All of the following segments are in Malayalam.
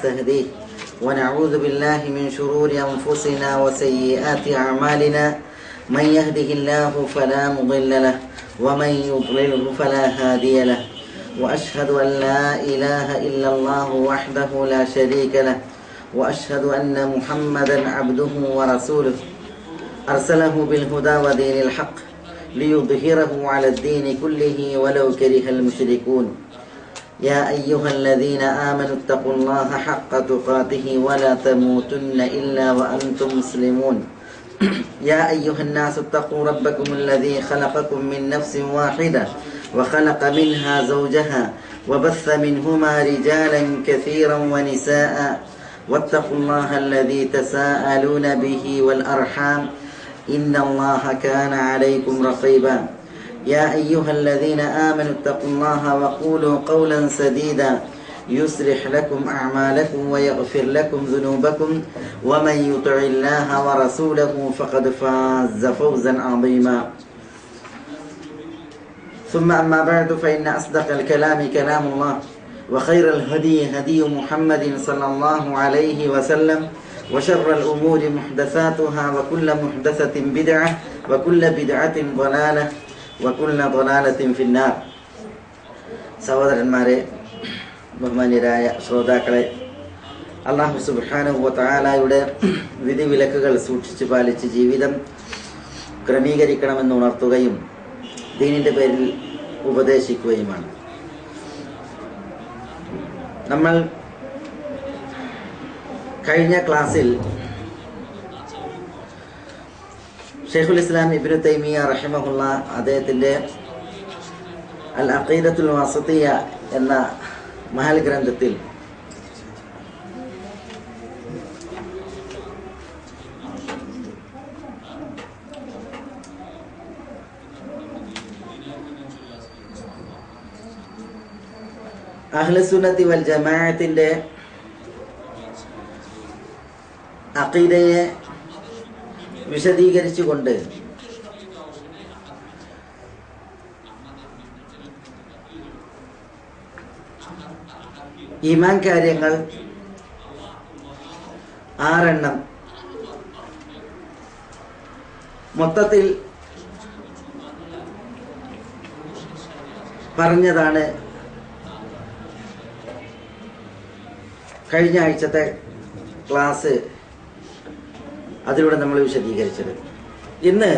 تهديه ونعوذ بالله من شرور أنفسنا وسيئات أعمالنا من يهده الله فلا مضل له ومن يضلله فلا هادي له وأشهد أن لا إله إلا الله وحده لا شريك له وأشهد أن محمدا عبده ورسوله أرسله بالهدى ودين الحق ليظهره على الدين كله ولو كره المشركون يا أيها الذين آمنوا اتقوا الله حق تقاته ولا تموتن إلا وأنتم مسلمون يا أيها الناس اتقوا ربكم الذي خلقكم من نفس واحدة وخلق منها زوجها وبث منهما رجالا كثيرا ونساء واتقوا الله الذي تساءلون به والأرحام إن الله كان عليكم رقيبا يا أيها الذين آمنوا اتقوا الله وقولوا قولا سديدا يصلح لكم أعمالكم ويغفر لكم ذنوبكم ومن يطع الله ورسوله فقد فاز فوزا عظيما ثم أما بعد فإن أصدق الكلام كلام الله وخير الهدي هدي محمد صلى الله عليه وسلم وشر الأمور محدثاتها وكل محدثة بدعة وكل بدعة ضلالة വകുൽന ضലാലത്തിൻ ഫിന്നാർ. സഹോദരന്മാരെ, ബഹുമാന്യരായ ശ്രോതാക്കളെ, അല്ലാഹു സുബ്ഹാനഹു വ തആലയുടെ വിധിവിലക്കുകൾ സൂക്ഷിച്ചു പാലിച്ച് ജീവിതം ക്രമീകരിക്കണമെന്ന് ഉണർത്തുകയും ദീനിന്റെ പേരിൽ ഉപദേശിക്കുകയുമാണ്. നമ്മൾ കഴിഞ്ഞ ക്ലാസ്സിൽ ഷെയ്ഖുൽ ഇസ്ലാം ഇബ്നു തൈമിയ റഹിമഹുള്ള അദ്ദേഹത്തിൻ്റെ അൽ അഖീദത്തുൽ വസതിയ്യ എന്ന മഹൽ ഗ്രന്ഥത്തിൽ അഹ്ലുസുന്നത്തി വൽ ജമാഅത്തിന്റെ അഖീദയെ വിശദീകരിച്ചുകൊണ്ട് ഈമാൻ കാര്യങ്ങൾ 6 മൊത്തത്തിൽ പറഞ്ഞതാണ് കഴിഞ്ഞ ആഴ്ചത്തെ ക്ലാസ്. അതിലൂടെ നമ്മൾ വിശദീകരിച്ചത്. ഇന്ന്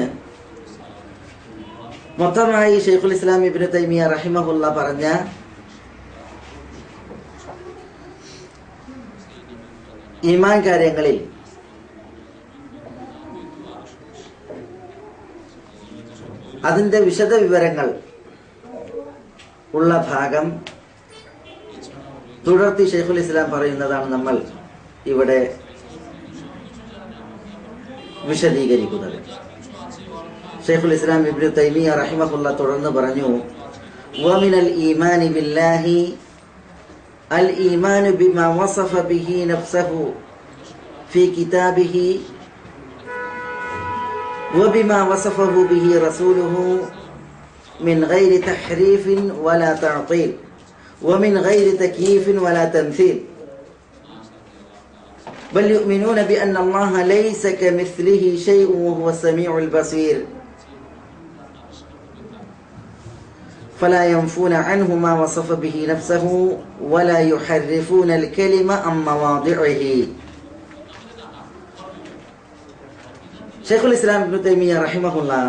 മൊത്തമായി ഷെയ്ഖുൽ ഇസ്ലാം ഇബ്നു തൈമിയ റഹിമഹുല്ല പറഞ്ഞ ഈമാൻ കാര്യങ്ങളിൽ അതിന്റെ വിശദ വിവരങ്ങൾ ഉള്ള ഭാഗം തുടർത്തി ഷെയ്ഖുൽ ഇസ്ലാം പറയുന്നതാണ് നമ്മൾ ഇവിടെ വിശദീകരിക്കുന്നത്. ഷെയ്ഖുൽ ഇസ്ലാം ഇബ്നു തൈമിയ റഹിമഹുല്ല തുടർന്ന് പറഞ്ഞു, വമിനൽ ഈമാനി ബില്ലാഹി അൽ ഈമാനു ബിമാ വസഫ ബിഹി നഫ്സഹു ഫീ കിതാബിഹി വബിമാ വസഫഹു ബിഹി റസൂലുഹു മിൻ ഗൈരി തഹ്രീഫിൻ വലാ തഅ്തീൽ വമിൻ ഗൈരി തക്യീഫിൻ വലാ തംസീൽ بل يؤمنون بأن الله ليس كمثله شيء وهو السميع البصير فلا ينفون عنه ما وصف به نفسه ولا يحرفون الكلمة عن مواضعه. شيخ الإسلام ابن تيمية رحمه الله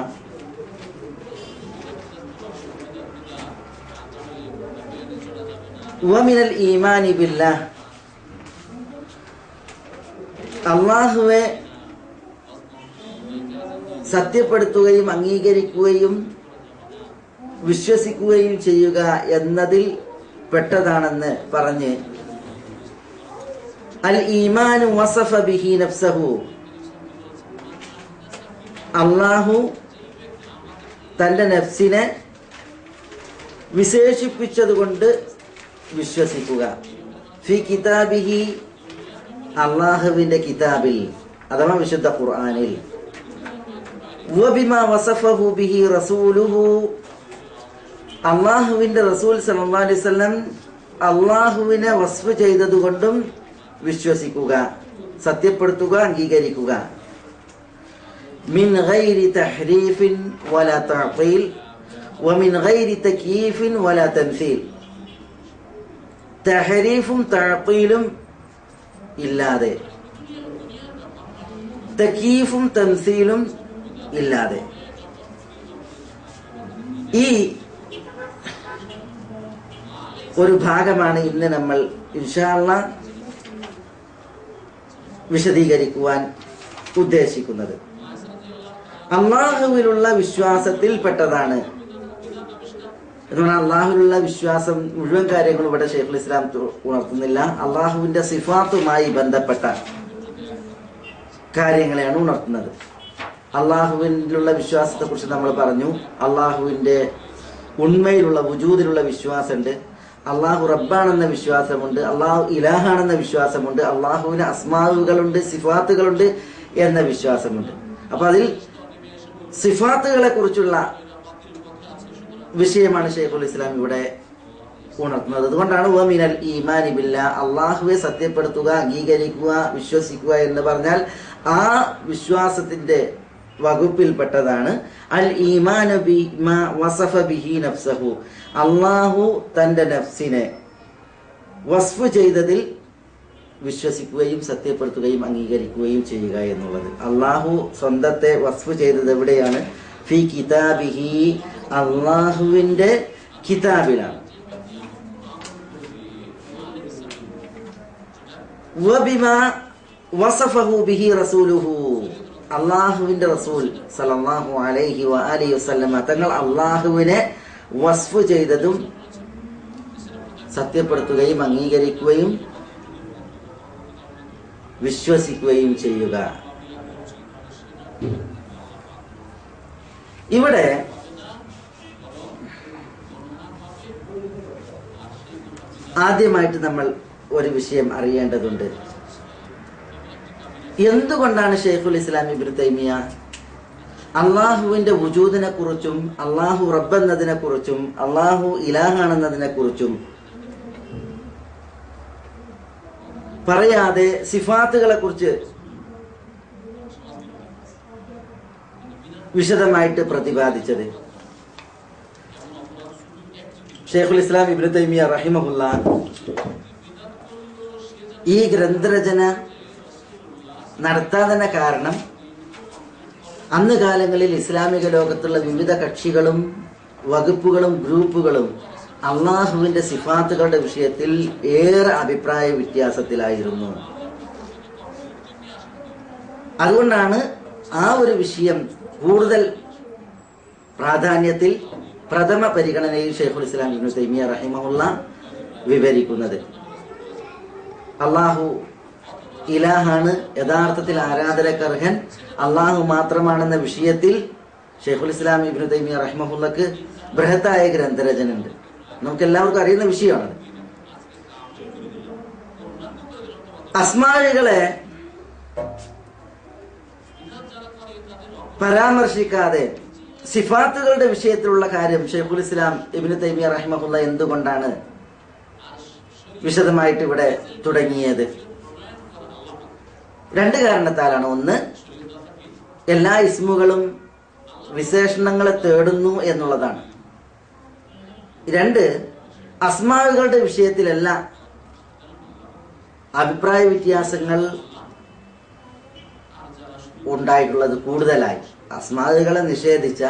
ومن الإيمان بالله, അള്ളാഹുവെ സത്യപ്പെടുത്തുകയും അംഗീകരിക്കുകയും വിശ്വസിക്കുകയും ചെയ്യുക എന്നതിൽ പെട്ടതാണെന്ന് പറഞ്ഞ് അൽ ഈമാനു വസഫ ബിഹി നഫ്സഹു, അള്ളാഹു തന്റെ നഫ്സിനെ വിശേഷിപ്പിച്ചതുകൊണ്ട് വിശ്വസിക്കുക. ഫി കിതാബിഹി, അള്ളാഹുവിന്റെ കിതാബിൽ അഥവാ വിശുദ്ധ ഖുർആനിൽ. വബിമാ വസഫഹു ബിഹി റസൂലുഹു, അള്ളാഹുവിന്റെ റസൂൽ സല്ലല്ലാഹു അലൈഹി വസല്ലം അള്ളാഹുവിനെ വസ്ഫ് ചെയ്തതുകൊണ്ടും വിശ്വസിക്കുക, സത്യപ്പെടുത്തുക, അംഗീകരിക്കുക. മിൻ ഗൈരി തഹ്രീഫിൻ വലാ തഅ്തീൽ വമിൻ ഗൈരി തക്യീഫിൻ വലാ തംസീൽ. തഹരീഫും തഅ്തീലും ഇല്ലാതെ, തക്യീഫും തംസീലും ഇല്ലാതെ. ഈ ഒരു ഭാഗമാണ് ഇന്ന് നമ്മൾ ഇൻഷാ അല്ലാഹ് വിശദീകരിക്കുവാൻ ഉദ്ദേശിക്കുന്നത്. അള്ളാഹുവിലുള്ള വിശ്വാസത്തിൽപ്പെട്ടതാണ് എന്ന് പറഞ്ഞാൽ, അള്ളാഹുവിലുള്ള വിശ്വാസം മുഴുവൻ കാര്യങ്ങളും ഇവിടെ ശൈഖുൽ ഇസ്ലാം ഉണർത്തുന്നില്ല. അള്ളാഹുവിന്റെ സിഫാത്തുമായി ബന്ധപ്പെട്ട കാര്യങ്ങളെയാണ് ഉണർത്തുന്നത്. അള്ളാഹുവിലുള്ള വിശ്വാസത്തെ കുറിച്ച് നമ്മൾ പറഞ്ഞു. അള്ളാഹുവിന്റെ ഉണ്മയിലുള്ള വുജൂദിലുള്ള വിശ്വാസമുണ്ട്, അള്ളാഹു റബ്ബാണെന്ന വിശ്വാസമുണ്ട്, അള്ളാഹു ഇലാഹാണെന്ന വിശ്വാസമുണ്ട്, അള്ളാഹുവിന് അസ്മാവുകളുണ്ട്, സിഫാത്തുകളുണ്ട് എന്ന വിശ്വാസമുണ്ട്. അപ്പൊ അതിൽ സിഫാത്തുകളെ കുറിച്ചുള്ള വിഷയമാണ് ശൈഖുൽ ഇസ്ലാം ഇവിടെ ഉണർത്തുന്നത്. അതുകൊണ്ടാണ് വമിനൽ ഈമാനി ബില്ലാ, അള്ളാഹുവെ സത്യപ്പെടുത്തുക, അംഗീകരിക്കുക, വിശ്വസിക്കുക എന്ന് പറഞ്ഞാൽ ആ വിശ്വാസത്തിന്റെ വകുപ്പിൽപ്പെട്ടതാണ് അൽ ഈമാനു ബിമാ വസഫ ബിഹി നഫ്സഹു, അള്ളാഹു തന്റെ നഫ്സിനെ വസ്ഫ് ചെയ്തതിൽ വിശ്വസിക്കുകയും സത്യപ്പെടുത്തുകയും അംഗീകരിക്കുകയും ചെയ്യുക എന്നുള്ളത്. അള്ളാഹു സ്വന്തത്തെ വസ്ഫ് ചെയ്തത് എവിടെയാണ്? ഫി കിതാബിഹി, അള്ളാഹുവിന്റെ കിതാബിലാണ്. വബിമാ വസഫഹു ബിഹി റസൂലുഹു, അള്ളാഹുവിന്റെ റസൂൽ സല്ലല്ലാഹു അലൈഹി വആലിഹി വസല്ലമ തങ്ങൾ അള്ളാഹുവിനെ വസ്ഫ് ചെയ്തതും സത്യപ്പെടുത്തുകയും അംഗീകരിക്കുകയും വിശ്വസിക്കുകയും ചെയ്യുക. ഇവിടെ ആദ്യമായിട്ട് നമ്മൾ ഒരു വിഷയം അറിയേണ്ടതുണ്ട്. എന്തുകൊണ്ടാണ് ശൈഖുൽ ഇസ്ലാം ഇബ്നു തൈമിയ അള്ളാഹുവിന്റെ വുജൂദിനെ കുറിച്ചും അള്ളാഹു റബ്ബെന്നതിനെ കുറിച്ചും അള്ളാഹു ഇലാഹാണെന്നതിനെ കുറിച്ചും പറയാതെ സിഫാത്തുകളെ കുറിച്ച് വിശദമായിട്ട് പ്രതിപാദിച്ചത്? ശൈഖുൽ ഇസ്ലാം ഇബ്നു തൈമിയ റഹിമഹുല്ലാ ഈ ഗ്രന്ഥരചന നടത്താതെ കാരണം അന്ന് കാലങ്ങളിൽ ഇസ്ലാമിക ലോകത്തുള്ള വിവിധ കക്ഷികളും വകുപ്പുകളും ഗ്രൂപ്പുകളും അള്ളാഹുവിന്റെ സിഫാത്തുകളുടെ വിഷയത്തിൽ ഏറെ അഭിപ്രായ വ്യത്യാസത്തിലായിരുന്നു. അതുകൊണ്ടാണ് ആ ഒരു വിഷയം കൂടുതൽ പ്രാധാന്യത്തിൽ പ്രഥമ പരിഗണനയിൽ ശൈഖുൽ ഇസ്ലാം ഇബ്നു തൈമിയ റഹിമഹുല്ലാ വിവരിക്കുന്നത്. അള്ളാഹു ഇലാഹാണ്, യഥാർത്ഥത്തിൽ ആരാധനക്കർഹൻ അള്ളാഹു മാത്രമാണെന്ന വിഷയത്തിൽ ശൈഖുൽ ഇസ്ലാം ഇബ്നു തൈമിയ റഹിമഹുല്ലക്ക് ബൃഹത്തായ ഗ്രന്ഥരചന ഉണ്ട്. നമുക്ക് എല്ലാവർക്കും അറിയുന്ന വിഷയമാണ്. അസ്മാഇകളെ പരാമർശിക്കാതെ സിഫാത്തുകളുടെ വിഷയത്തിലുള്ള കാര്യം ശൈഖുൽ ഇസ്ലാം ഇബ്നു തൈമിയ റഹിമഹുല്ല എന്തുകൊണ്ടാണ് വിശദമായിട്ട് ഇവിടെ തുടങ്ങിയത്? രണ്ട് കാരണത്താലാണ്. ഒന്ന്, എല്ലാ ഇസ്മുകളും വിശേഷണങ്ങളെ തേടുന്നു എന്നുള്ളതാണ്. രണ്ട്, അസ്മാഉകളുടെ വിഷയത്തിലല്ല അഭിപ്രായ വ്യത്യാസങ്ങൾ ഉണ്ടായിട്ടുള്ളത് കൂടുതലായി. അസ്മാഉകളെ നിഷേധിച്ച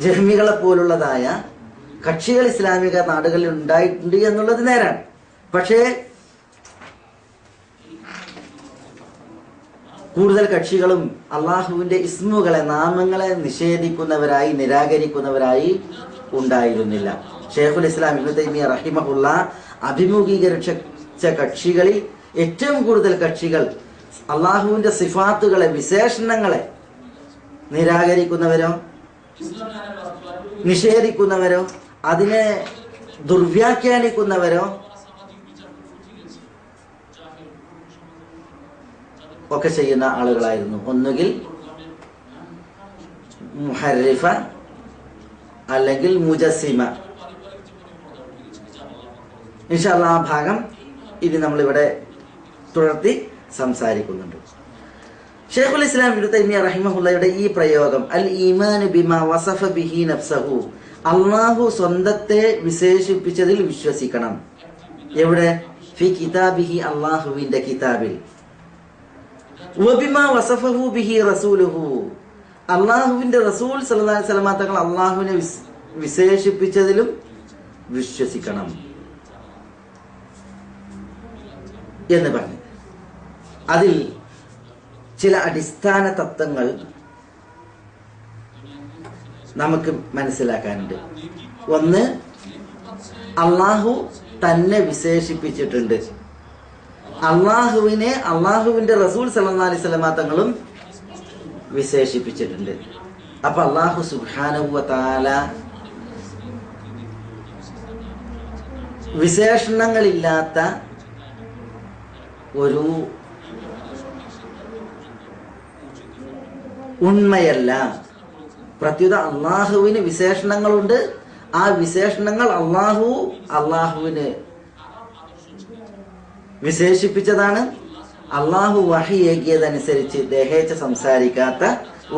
ജഹ്മികളെ പോലുള്ളതായ കക്ഷികൾ ഇസ്ലാമിക നാടുകളിൽ ഉണ്ടായിട്ടുണ്ട് എന്നുള്ളത് നേരാണ്. പക്ഷേ കൂടുതൽ കക്ഷികളും അള്ളാഹുവിന്റെ ഇസ്മുകളെ, നാമങ്ങളെ നിഷേധിക്കുന്നവരായി, നിരാകരിക്കുന്നവരായി ഉണ്ടായിരുന്നില്ല. ശൈഖുൽ ഇസ്ലാം ഇബ്നു തൈമിയ റഹിമഹുല്ല അഭിമുഖീകരിച്ച കക്ഷികളിൽ ഏറ്റവും കൂടുതൽ കക്ഷികൾ അള്ളാഹുവിന്റെ സിഫാത്തുകളെ, വിശേഷണങ്ങളെ നിരാകരിക്കുന്നവരോ നിഷേധിക്കുന്നവരോ അതിനെ ദുർവ്യാഖ്യാനിക്കുന്നവരോ ഒക്കെ ചെയ്യുന്ന ആളുകളായിരുന്നു. ഒന്നുകിൽ മുഹർരിഫ അല്ലെങ്കിൽ മുജസ്സിമ. ഇൻഷാ അല്ലാഹ് ആ ഭാഗം ഇനി നമ്മളിവിടെ തുടർത്തി സംസാരിക്കുന്നുണ്ട്. ഷെയ്ഖുൽ ഇസ്ലാം ഇബ്നു തൈമിയ്യ റഹിമഹുള്ളയുടെ ഈ പ്രയോഗം അൽ ഈമാനു ബിമാ വസഫ ബിഹി നഫ്സഹു, അള്ളാഹു സ്വന്തത്തെ വിശേഷിപ്പിച്ചതിൽ വിശ്വസിക്കണം. എവിടെ? ഫി കിതാബിഹി, അള്ളാഹുവിന്റെ കിതാബിൽ. വബിമാ വസഫഹു ബിഹി റസൂലുഹു, അള്ളാഹുവിന്റെ റസൂൽ സല്ലല്ലാഹു അലൈഹി വസല്ലം തങ്ങൾ അള്ളാഹുവിനെ വിശേഷിപ്പിച്ചതിലും വിശ്വസിക്കണം എന്ന് പറഞ്ഞു. അതിൽ ചില അടിസ്ഥാന തത്വങ്ങൾ നമുക്ക് മനസ്സിലാക്കാനുണ്ട്. ഒന്ന്, അള്ളാഹു തന്നെ വിശേഷിപ്പിച്ചിട്ടുണ്ട്. അള്ളാഹുവിനെ അള്ളാഹുവിന്റെ റസൂൽ സല്ലല്ലാഹു അലൈഹി വസല്ലം തങ്ങളും വിശേഷിപ്പിച്ചിട്ടുണ്ട്. അപ്പൊ അള്ളാഹു സുബ്ഹാനഹു വ തആല വിശേഷണങ്ങളില്ലാത്ത ഒരു ഉണ്മയല്ല. പ്രത്യുത അള്ളാഹുവിന് വിശേഷണങ്ങളുണ്ട്. ആ വിശേഷണങ്ങൾ അള്ളാഹുവിന് വിശേഷിപ്പിച്ചതാണ്. അള്ളാഹു വഹി ഏകിയതനുസരിച്ച് ദേഹേച്ച സംസാരിക്കാത്ത,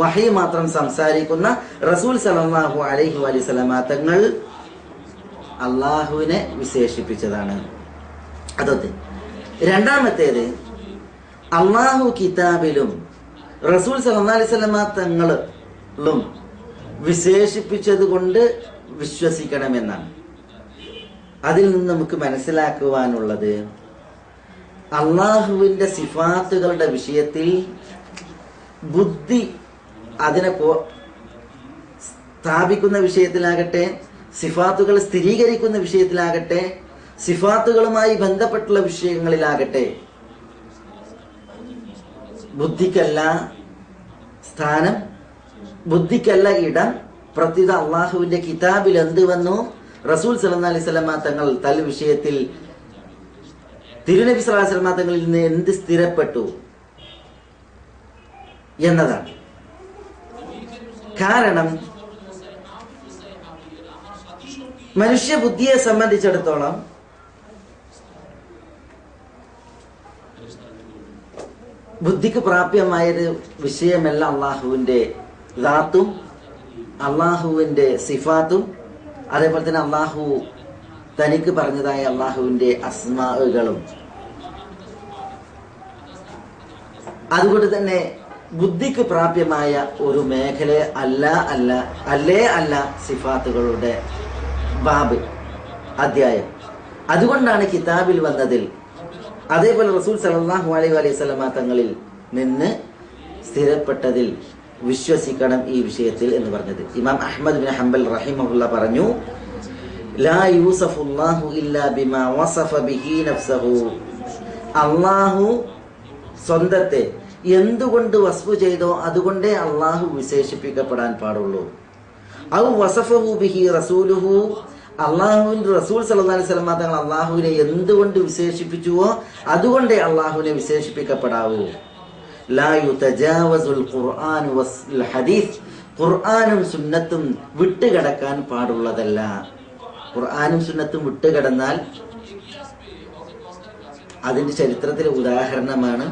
വഹി മാത്രം സംസാരിക്കുന്ന റസൂൽ സല്ലല്ലാഹു അലൈഹി വസല്ലം തങ്ങൾ അള്ളാഹുവിനെ വിശേഷിപ്പിച്ചതാണ്. അതൊക്കെ. രണ്ടാമത്തേത്, അള്ളാഹു കിതാബിലും റസൂൽ സല്ലല്ലാഹു അലൈഹി വസല്ലം തങ്ങളും വിശേഷിപ്പിച്ചത് കൊണ്ട് വിശ്വസിക്കണമെന്നാണ്. അതിൽ നിന്ന് നമുക്ക് മനസ്സിലാക്കുവാനുള്ളത്, അള്ളാഹുവിന്റെ സിഫാത്തുകളുടെ വിഷയത്തിൽ ബുദ്ധി അതിനെ സ്ഥാപിക്കുന്ന വിഷയത്തിലാകട്ടെ, സിഫാത്തുകൾ സ്ഥിരീകരിക്കുന്ന വിഷയത്തിലാകട്ടെ, സിഫാത്തുകളുമായി ബന്ധപ്പെട്ടുള്ള വിഷയങ്ങളിലാകട്ടെ, ബുദ്ധിക്കല്ല സ്ഥാനം, ബുദ്ധിക്കല്ല ഇടം. പ്രത്യുത അള്ളാഹുവിന്റെ കിതാബിൽ എന്ത് വന്നു, റസൂൽ സല്ലല്ലാഹു അലൈഹി വസല്ലം തങ്ങൾ തൽ വിഷയത്തിൽ തിരുനബി സല്ലല്ലാഹു അലൈഹി വസല്ലം തങ്ങളിൽ നിന്ന് എന്ത് സ്ഥിരപ്പെട്ടു എന്നതാണ്. കാരണം മനുഷ്യ ബുദ്ധിയെ സംബന്ധിച്ചിടത്തോളം ബുദ്ധിക്ക് പ്രാപ്യമായൊരു വിഷയമല്ല അള്ളാഹുവിന്റെ ദാത്തും അള്ളാഹുവിന്റെ സിഫാത്തും, അതേപോലെ തന്നെ അള്ളാഹു തനിക്ക് പറഞ്ഞതായ അള്ളാഹുവിന്റെ അസ്മാകളും. അതുകൊണ്ട് തന്നെ ബുദ്ധിക്ക് പ്രാപ്യമായ ഒരു മേഖല അല്ല സിഫാത്തുകളുടെ ബാബ്, അധ്യായം. അതുകൊണ്ടാണ് കിതാബിൽ വന്നതിൽ, അതേപോലെ റസൂൽ സല്ലല്ലാഹു അലൈഹി വസല്ലം തങ്ങളിൽ നിന്ന് സ്ഥിരപ്പെട്ടതിൽ വിശ്വസിക്കണം ഈ വിഷയത്തിൽ എന്ന് പറഞ്ഞത്. ഇമാം അഹ്മദ് ബിൻ ഹംബൽ റഹിമഹുല്ലാ പറഞ്ഞു, ലാ യൂസഫുല്ലാഹു ഇല്ലാ ബിമാ വസഫ ബിഹി നഫ്സഹു, അള്ളാഹു സ്വന്തത്തെ എന്തുകൊണ്ട് വസ്ഫ് ചെയ്തോ അതുകൊണ്ടേ അള്ളാഹു വിശേഷിപ്പിക്കപ്പെടാൻ പാടുള്ളൂ. ഔ വസഫഹു ബിഹി റസൂലുഹു, അള്ളാഹുവിന്റെ റസൂൽ സല്ലല്ലാഹു അലൈഹി വസല്ലം തങ്ങൾ അള്ളാഹുവിനെ എന്തുകൊണ്ട് വിശേഷിപ്പിച്ചുവോ അതുകൊണ്ടേ അള്ളാഹുവിനെ വിശേഷിപ്പിക്കപ്പെടാവൂ. ലാ യുതജാവസുൽ ഖുർആൻ വൽ ഹദീസ്, ഖുർആനും സുന്നത്തും വിട്ടുകിടക്കാൻ പാടുള്ളതല്ല. ഖുർആനും സുന്നത്തും വിട്ടുകിടന്നാൽ അതിന്റെ ചരിത്രത്തിലെ ഉദാഹരണമാണ്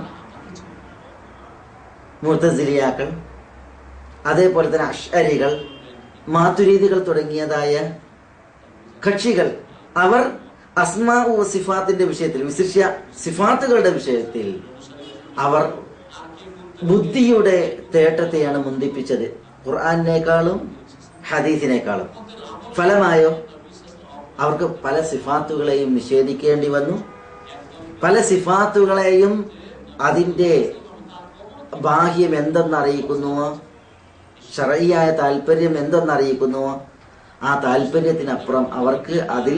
മുഅ്തസിലിയാക്കൾ, അതേപോലെ തന്നെ അശ്അരികൾ, മാതുരീദികൾ തുടങ്ങിയതായ കക്ഷികൾ. അവർ അസ്മാഉ വ സിഫാത്തിന്റെ വിഷയത്തിൽ, വിശിഷ്യ സിഫാത്തുകളുടെ വിഷയത്തിൽ അവർ ബുദ്ധിയുടെ തേട്ടത്തെയാണ് മുന്തിപ്പിച്ചത് ഖുർആനിനേക്കാളും ഹദീസിനേക്കാളും. ഫലമായോ അവർക്ക് പല സിഫാത്തുകളെയും നിഷേധിക്കേണ്ടി വന്നു. പല സിഫാത്തുകളെയും അതിൻ്റെ ബാഹ്യം എന്തെന്നറിയിക്കുന്നുവോ, ശർഈയായ താല്പര്യം എന്തെന്നറിയിക്കുന്നുവോ ആ താല്പര്യത്തിനപ്പുറം അവർക്ക് അതിൽ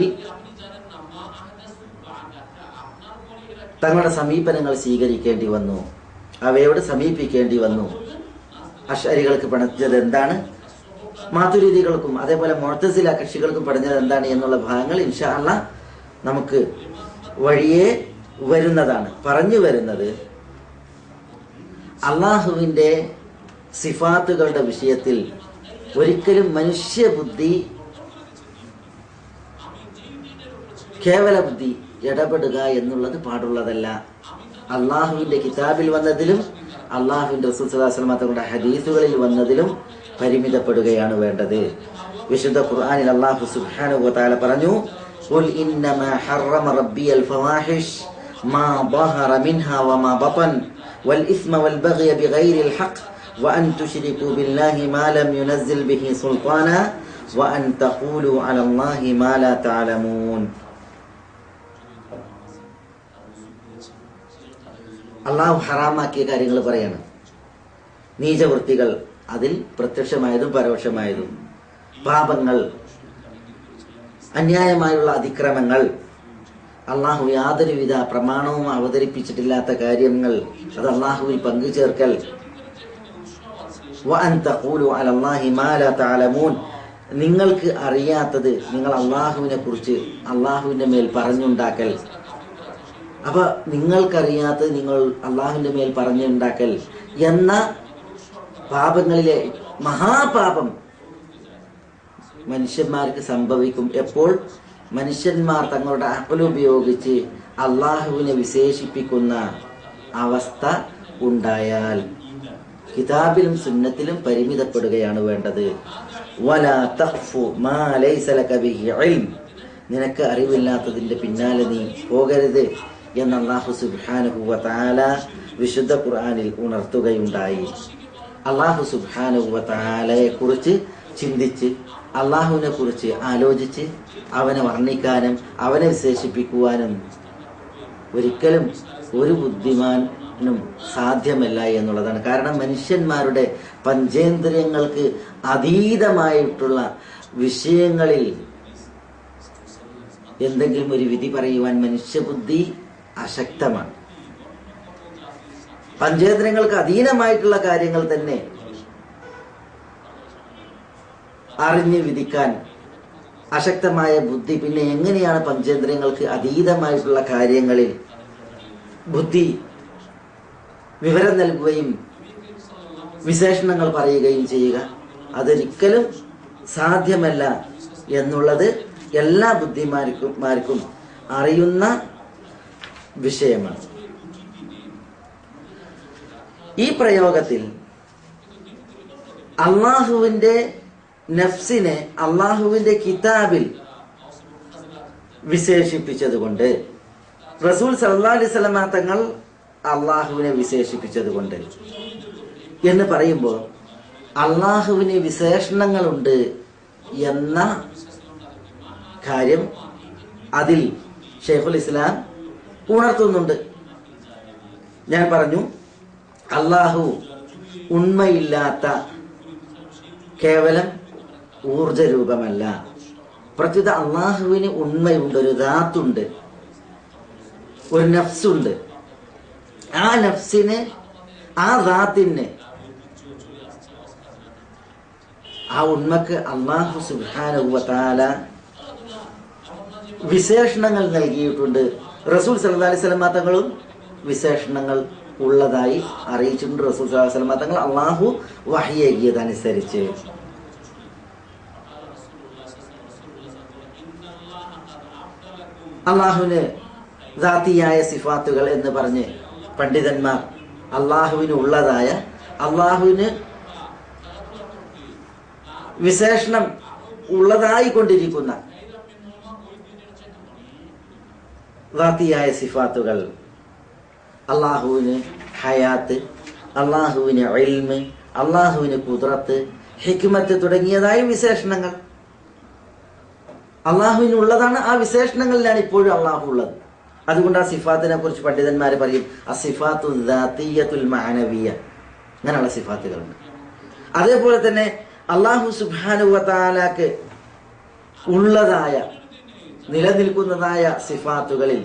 തങ്ങളുടെ സമീപനങ്ങൾ സ്വീകരിക്കേണ്ടി വന്നു, അവയോട് സമീപിക്കേണ്ടി വന്നു. അശ്അരികൾക്ക് പഠിച്ചത് എന്താണ്, മാതുരീദികൾക്കും അതേപോലെ മുഅ്തസില കക്ഷികൾക്കും പഠിച്ചത് എന്താണ് എന്നുള്ള ഭാഗങ്ങൾ ഇൻഷാ അല്ലാഹ് നമുക്ക് വഴിയേ വരുന്നതാണ്. പറഞ്ഞു വരുന്നത്, അള്ളാഹുവിൻ്റെ സിഫാത്തുകളുടെ വിഷയത്തിൽ ഒരിക്കലും മനുഷ്യ ബുദ്ധി, കേവല ബുദ്ധി ഇടപെടുക എന്നുള്ളത് പാടുള്ളതല്ല. അള്ളാഹുവിന്റെ കിതാബിൽ വന്നതിലും അള്ളാഹുവിന്റെ റസൂൽ സ്വല്ലല്ലാഹു അലൈഹി വസല്ലം തങ്ങളുടെ ഹദീസുകളിൽ വന്നതിലും പരിമിതപ്പെടുകയാണ് വേണ്ടത്. വിശുദ്ധ ഖുർആനിൽ അല്ലാഹു സുബ്ഹാനഹു വ തആല പറഞ്ഞു, ഖുൽ ഇന്നമാ ഹറമ റബ്ബിയൽ ഫവാഹിഷ് മാ ളഹറ മിൻഹാ വമാ ബതൻ വൽ ഇസ്മ വൽ ബഗ്യ ബിഗൈരിൽ ഹഖ് വഅൻ തുശ്രികൂ ബില്ലാഹി മാ ലം യുനസ്സിൽ ബിഹി സുൽത്താന വഅൻ തഖൂലു അലല്ലാഹി മാ ലാ തഅലമൂൻ. അള്ളാഹു ഹറാമാക്കിയ കാര്യങ്ങൾ പറയാണ്. നീചവൃത്തികൾ, അതിൽ പ്രത്യക്ഷമായതും പരോക്ഷമായതും, പാപങ്ങൾ, അന്യായമായുള്ള അതിക്രമങ്ങൾ, അള്ളാഹു യാതൊരുവിധ പ്രമാണവും അവതരിപ്പിച്ചിട്ടില്ലാത്ത കാര്യങ്ങൾ, അത് അള്ളാഹുവിൽ പങ്കുചേർക്കൽ. വഅൻ തഖൂലു അലല്ലാഹി മാ ലാ തഅലമൂൻ, നിങ്ങൾക്ക് അറിയാത്തത് നിങ്ങൾ അള്ളാഹുവിനെ കുറിച്ച് അള്ളാഹുവിന്റെ മേൽ പറഞ്ഞുണ്ടാക്കൽ. അപ്പൊ നിങ്ങൾക്കറിയാത്തത് നിങ്ങൾ അള്ളാഹുവിന്റെ മേൽ പറഞ്ഞുണ്ടാക്കൽ എന്ന പാപങ്ങളിലെ മഹാപാപം മനുഷ്യന്മാർക്ക് സംഭവിക്കും. എപ്പോൾ മനുഷ്യന്മാർ തങ്ങളുടെ അഖ്ൽ ഉപയോഗിച്ച് അള്ളാഹുവിനെ വിശേഷിപ്പിക്കുന്ന അവസ്ഥ ഉണ്ടായാൽ കിതാബിലും സുന്നത്തിലും പരിമിതപ്പെടുകയാണ് വേണ്ടത്. വലാ തഖ്ഫു മാ ലൈസ ലക ബിഹി ഇൽം, നിനക്ക് അറിവില്ലാത്തതിന്റെ പിന്നാലെ നീ പോകരുത് എന്ന് അല്ലാഹു സുബ്ഹാനഹു വ തആല വിശുദ്ധ ഖുർആനിൽ ഉണർത്തുകയുണ്ടായി. അല്ലാഹു സുബ്ഹാനഹു വ തആലയെ കുറിച്ച് ചിന്തിച്ച് അള്ളാഹുവിനെ കുറിച്ച് ആലോചിച്ച് അവനെ വർണ്ണിക്കാനും അവനെ വിശേഷിപ്പിക്കുവാനും ഒരിക്കലും ഒരു ബുദ്ധിമാനും സാധ്യമല്ല എന്നുള്ളതാണ്. കാരണം മനുഷ്യന്മാരുടെ പഞ്ചേന്ദ്രിയങ്ങൾക്ക് അതീതമായിട്ടുള്ള വിഷയങ്ങളിൽ എന്തെങ്കിലും ഒരു വിധി പറയുവാൻ മനുഷ്യബുദ്ധി അശക്തമാണ്. പഞ്ചേന്ദ്രിയങ്ങൾക്ക് അധീനമായിട്ടുള്ള കാര്യങ്ങൾ തന്നെ അറിഞ്ഞ് വിധിക്കാൻ അശക്തമായ ബുദ്ധി പിന്നെ എങ്ങനെയാണ് പഞ്ചേന്ദ്രിയങ്ങൾക്ക് അതീതമായിട്ടുള്ള കാര്യങ്ങളിൽ ബുദ്ധി വിവരം നൽകുകയും വിശേഷണങ്ങൾ പറയുകയും ചെയ്യുക? അതൊരിക്കലും സാധ്യമല്ല എന്നുള്ളത് എല്ലാ ബുദ്ധിമാർക്കും അറിയുന്ന വിഷയമാണ്. ഈ പ്രയോഗത്തിൽ അള്ളാഹുവിന്റെ നഫ്സിനെ അള്ളാഹുവിന്റെ കിതാബിൽ വിശേഷിപ്പിച്ചതുകൊണ്ട്, റസൂൽ സല്ലല്ലാഹു അലൈഹി വസല്ലം തങ്ങൾ അള്ളാഹുവിനെ വിശേഷിപ്പിച്ചതുകൊണ്ട് എന്ന് പറയുമ്പോൾ അള്ളാഹുവിന് വിശേഷണങ്ങളുണ്ട് എന്ന കാര്യം അതിൽ ഷെയ്ഖുൽ ഇസ്ലാം ഉണർത്തുന്നുണ്ട്. ഞാൻ പറഞ്ഞു, അള്ളാഹു ഉണ്മയില്ലാത്ത കേവലം ഊർജരൂപമല്ല. പ്രത്യുത അള്ളാഹുവിന് ഉണ്മയുണ്ട്, ഒരു ദാത്തുണ്ട്, ഒരു നഫ്സുണ്ട്. ആ നഫ്സിന്, ആ ദാത്തിന്, ആ ഉണ്മക്ക് അല്ലാഹു സുബ്ഹാനഹു വ തആല വിശേഷണങ്ങൾ നൽകിയിട്ടുണ്ട്. റസൂൽ സല്ലല്ലാഹു അലൈഹി വസല്ലം തങ്ങളും വിശേഷണങ്ങൾ ഉള്ളതായി അറിയിച്ചിട്ടുണ്ട്. റസൂൽ സല്ലല്ലാഹു അലൈഹി വസല്ലം തങ്ങൾ അല്ലാഹു വഹ്യേകിയതനുസരിച്ച് അള്ളാഹുവിന് ദാത്തിയായ സിഫാത്തുകൾ എന്ന് പറഞ്ഞ് പണ്ഡിതന്മാർ അള്ളാഹുവിന് ഉള്ളതായ, അള്ളാഹുവിന് വിശേഷണം ഉള്ളതായി കൊണ്ടിരിക്കുന്ന ദാത്തിയായ സിഫാത്തുകൾ, അള്ളാഹുവിന് ഹയാത്ത്, അള്ളാഹുവിന് ഇൽമ്, അള്ളാഹുവിന് ഖുദ്റത്ത്, ഹിക്മത്ത് തുടങ്ങിയതായ വിശേഷണങ്ങൾ അള്ളാഹുവിനുള്ളതാണ്. ആ വിശേഷണങ്ങളിലാണ് ഇപ്പോഴും അള്ളാഹു ഉള്ളത്. അതുകൊണ്ട് ആ സിഫാത്തിനെ കുറിച്ച് പണ്ഡിതന്മാർ പറയും അസിഫാത്തു ദാത്തിയ്യത്തുൽ മഅനവിയ്യ, അങ്ങനെയുള്ള സിഫാത്തുകളുണ്ട്. അതേപോലെ തന്നെ അള്ളാഹു സുബ്ഹാനഹു വ തആലക്ക് ഉള്ളതായ, നിലനിൽക്കുന്നതായ സിഫാത്തുകളിൽ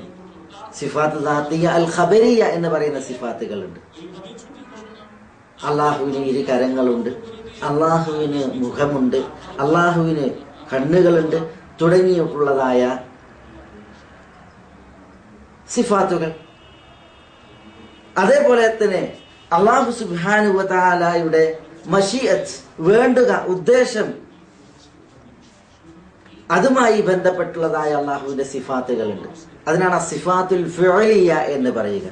സിഫാത്ത് ദാത്തിയ്യ അൽ ഖബരിയ്യ എന്ന് പറയുന്ന സിഫാത്തുകളുണ്ട്. അള്ളാഹുവിന് ഇരു കരങ്ങളുണ്ട്, അള്ളാഹുവിന് മുഖമുണ്ട്, അള്ളാഹുവിന് കണ്ണുകളുണ്ട് തുടങ്ങിയിട്ടുള്ളതായ സിഫാത്തുകൾ. അതേപോലെ തന്നെ അല്ലാഹു സുബ്ഹാനഹു വ തആലയുടെ മശീഅത്ത്, വേണ്ടുക, ഉദ്ദേശം, അതുമായി ബന്ധപ്പെട്ടുള്ളതായ അള്ളാഹുവിന്റെ സിഫാത്തുകളുണ്ട്. അതിനാണ് സിഫാത്തുൽ ഫിഅലിയ എന്ന് പറയുക.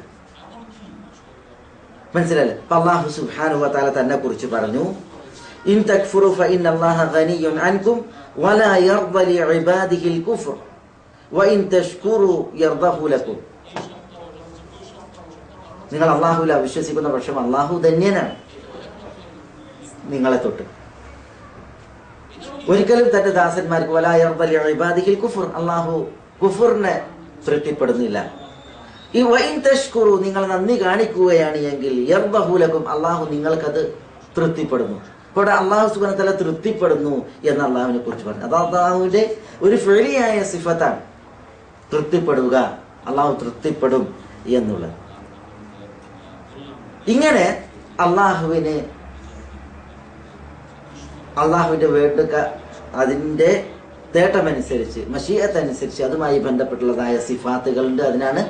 മനസ്സിലായില്ലേ? അപ്പൊ അല്ലാഹു സുബ്ഹാനഹു വ തആല തന്നെ കുറിച്ച് പറഞ്ഞു, ഇൻ തക്ഫുറു ഫഇന്നല്ലാഹ ഗനിയ്യുൻ അൻകും വലാ യർദ ലിഇബാദിഹിൽ കുഫ്ർ വഇൻ തഷ്കുറു യർദഹു ലക്കും. നിങ്ങൾ അല്ലാഹുവിൽ അവിശ്വസിക്കുന്ന പക്ഷം അല്ലാഹു ധന്യനാണ് നിങ്ങളെ തൊട്ട്. ഒരിക്കലും തന്റെ ദാസന്മാർക്ക് വലാ യർദ ലിഇബാദിഹിൽ കുഫ്ർ, അല്ലാഹു കുഫറിനെ തൃപ്തിപ്പെടുന്നില്ല. ഈ വഇൻ തഷ്കുറു, നിങ്ങൾ നന്ദി കാണിക്കുകയാണ് എങ്കിൽ യർദഹു ലക്കും, അല്ലാഹു നിങ്ങൾക്കത് തൃപ്തിപ്പെടുന്നു. ഇവിടെ അല്ലാഹു സുബ്ഹാനഹു വ തആല തൃപ്തിപ്പെടുന്നു എന്ന് അല്ലാഹുവിനെ കുറിച്ച് പറഞ്ഞു. അത് അല്ലാഹുവിന്റെ ഒരു ഫിഅലിയായ സിഫത്താണ്, തൃപ്തിപ്പെടുക. അല്ലാഹു തൃപ്തിപ്പെടും എന്നുള്ളത്. ഇങ്ങനെ അള്ളാഹുവിന്റെ വേണ്ടുക അതിന്റെ തേട്ടമനുസരിച്ച് മശീഅത്ത് അനുസരിച്ച് അതുമായി ബന്ധപ്പെട്ടുള്ളതായ സിഫാത്തുകളുണ്ട്. അതിനാണ്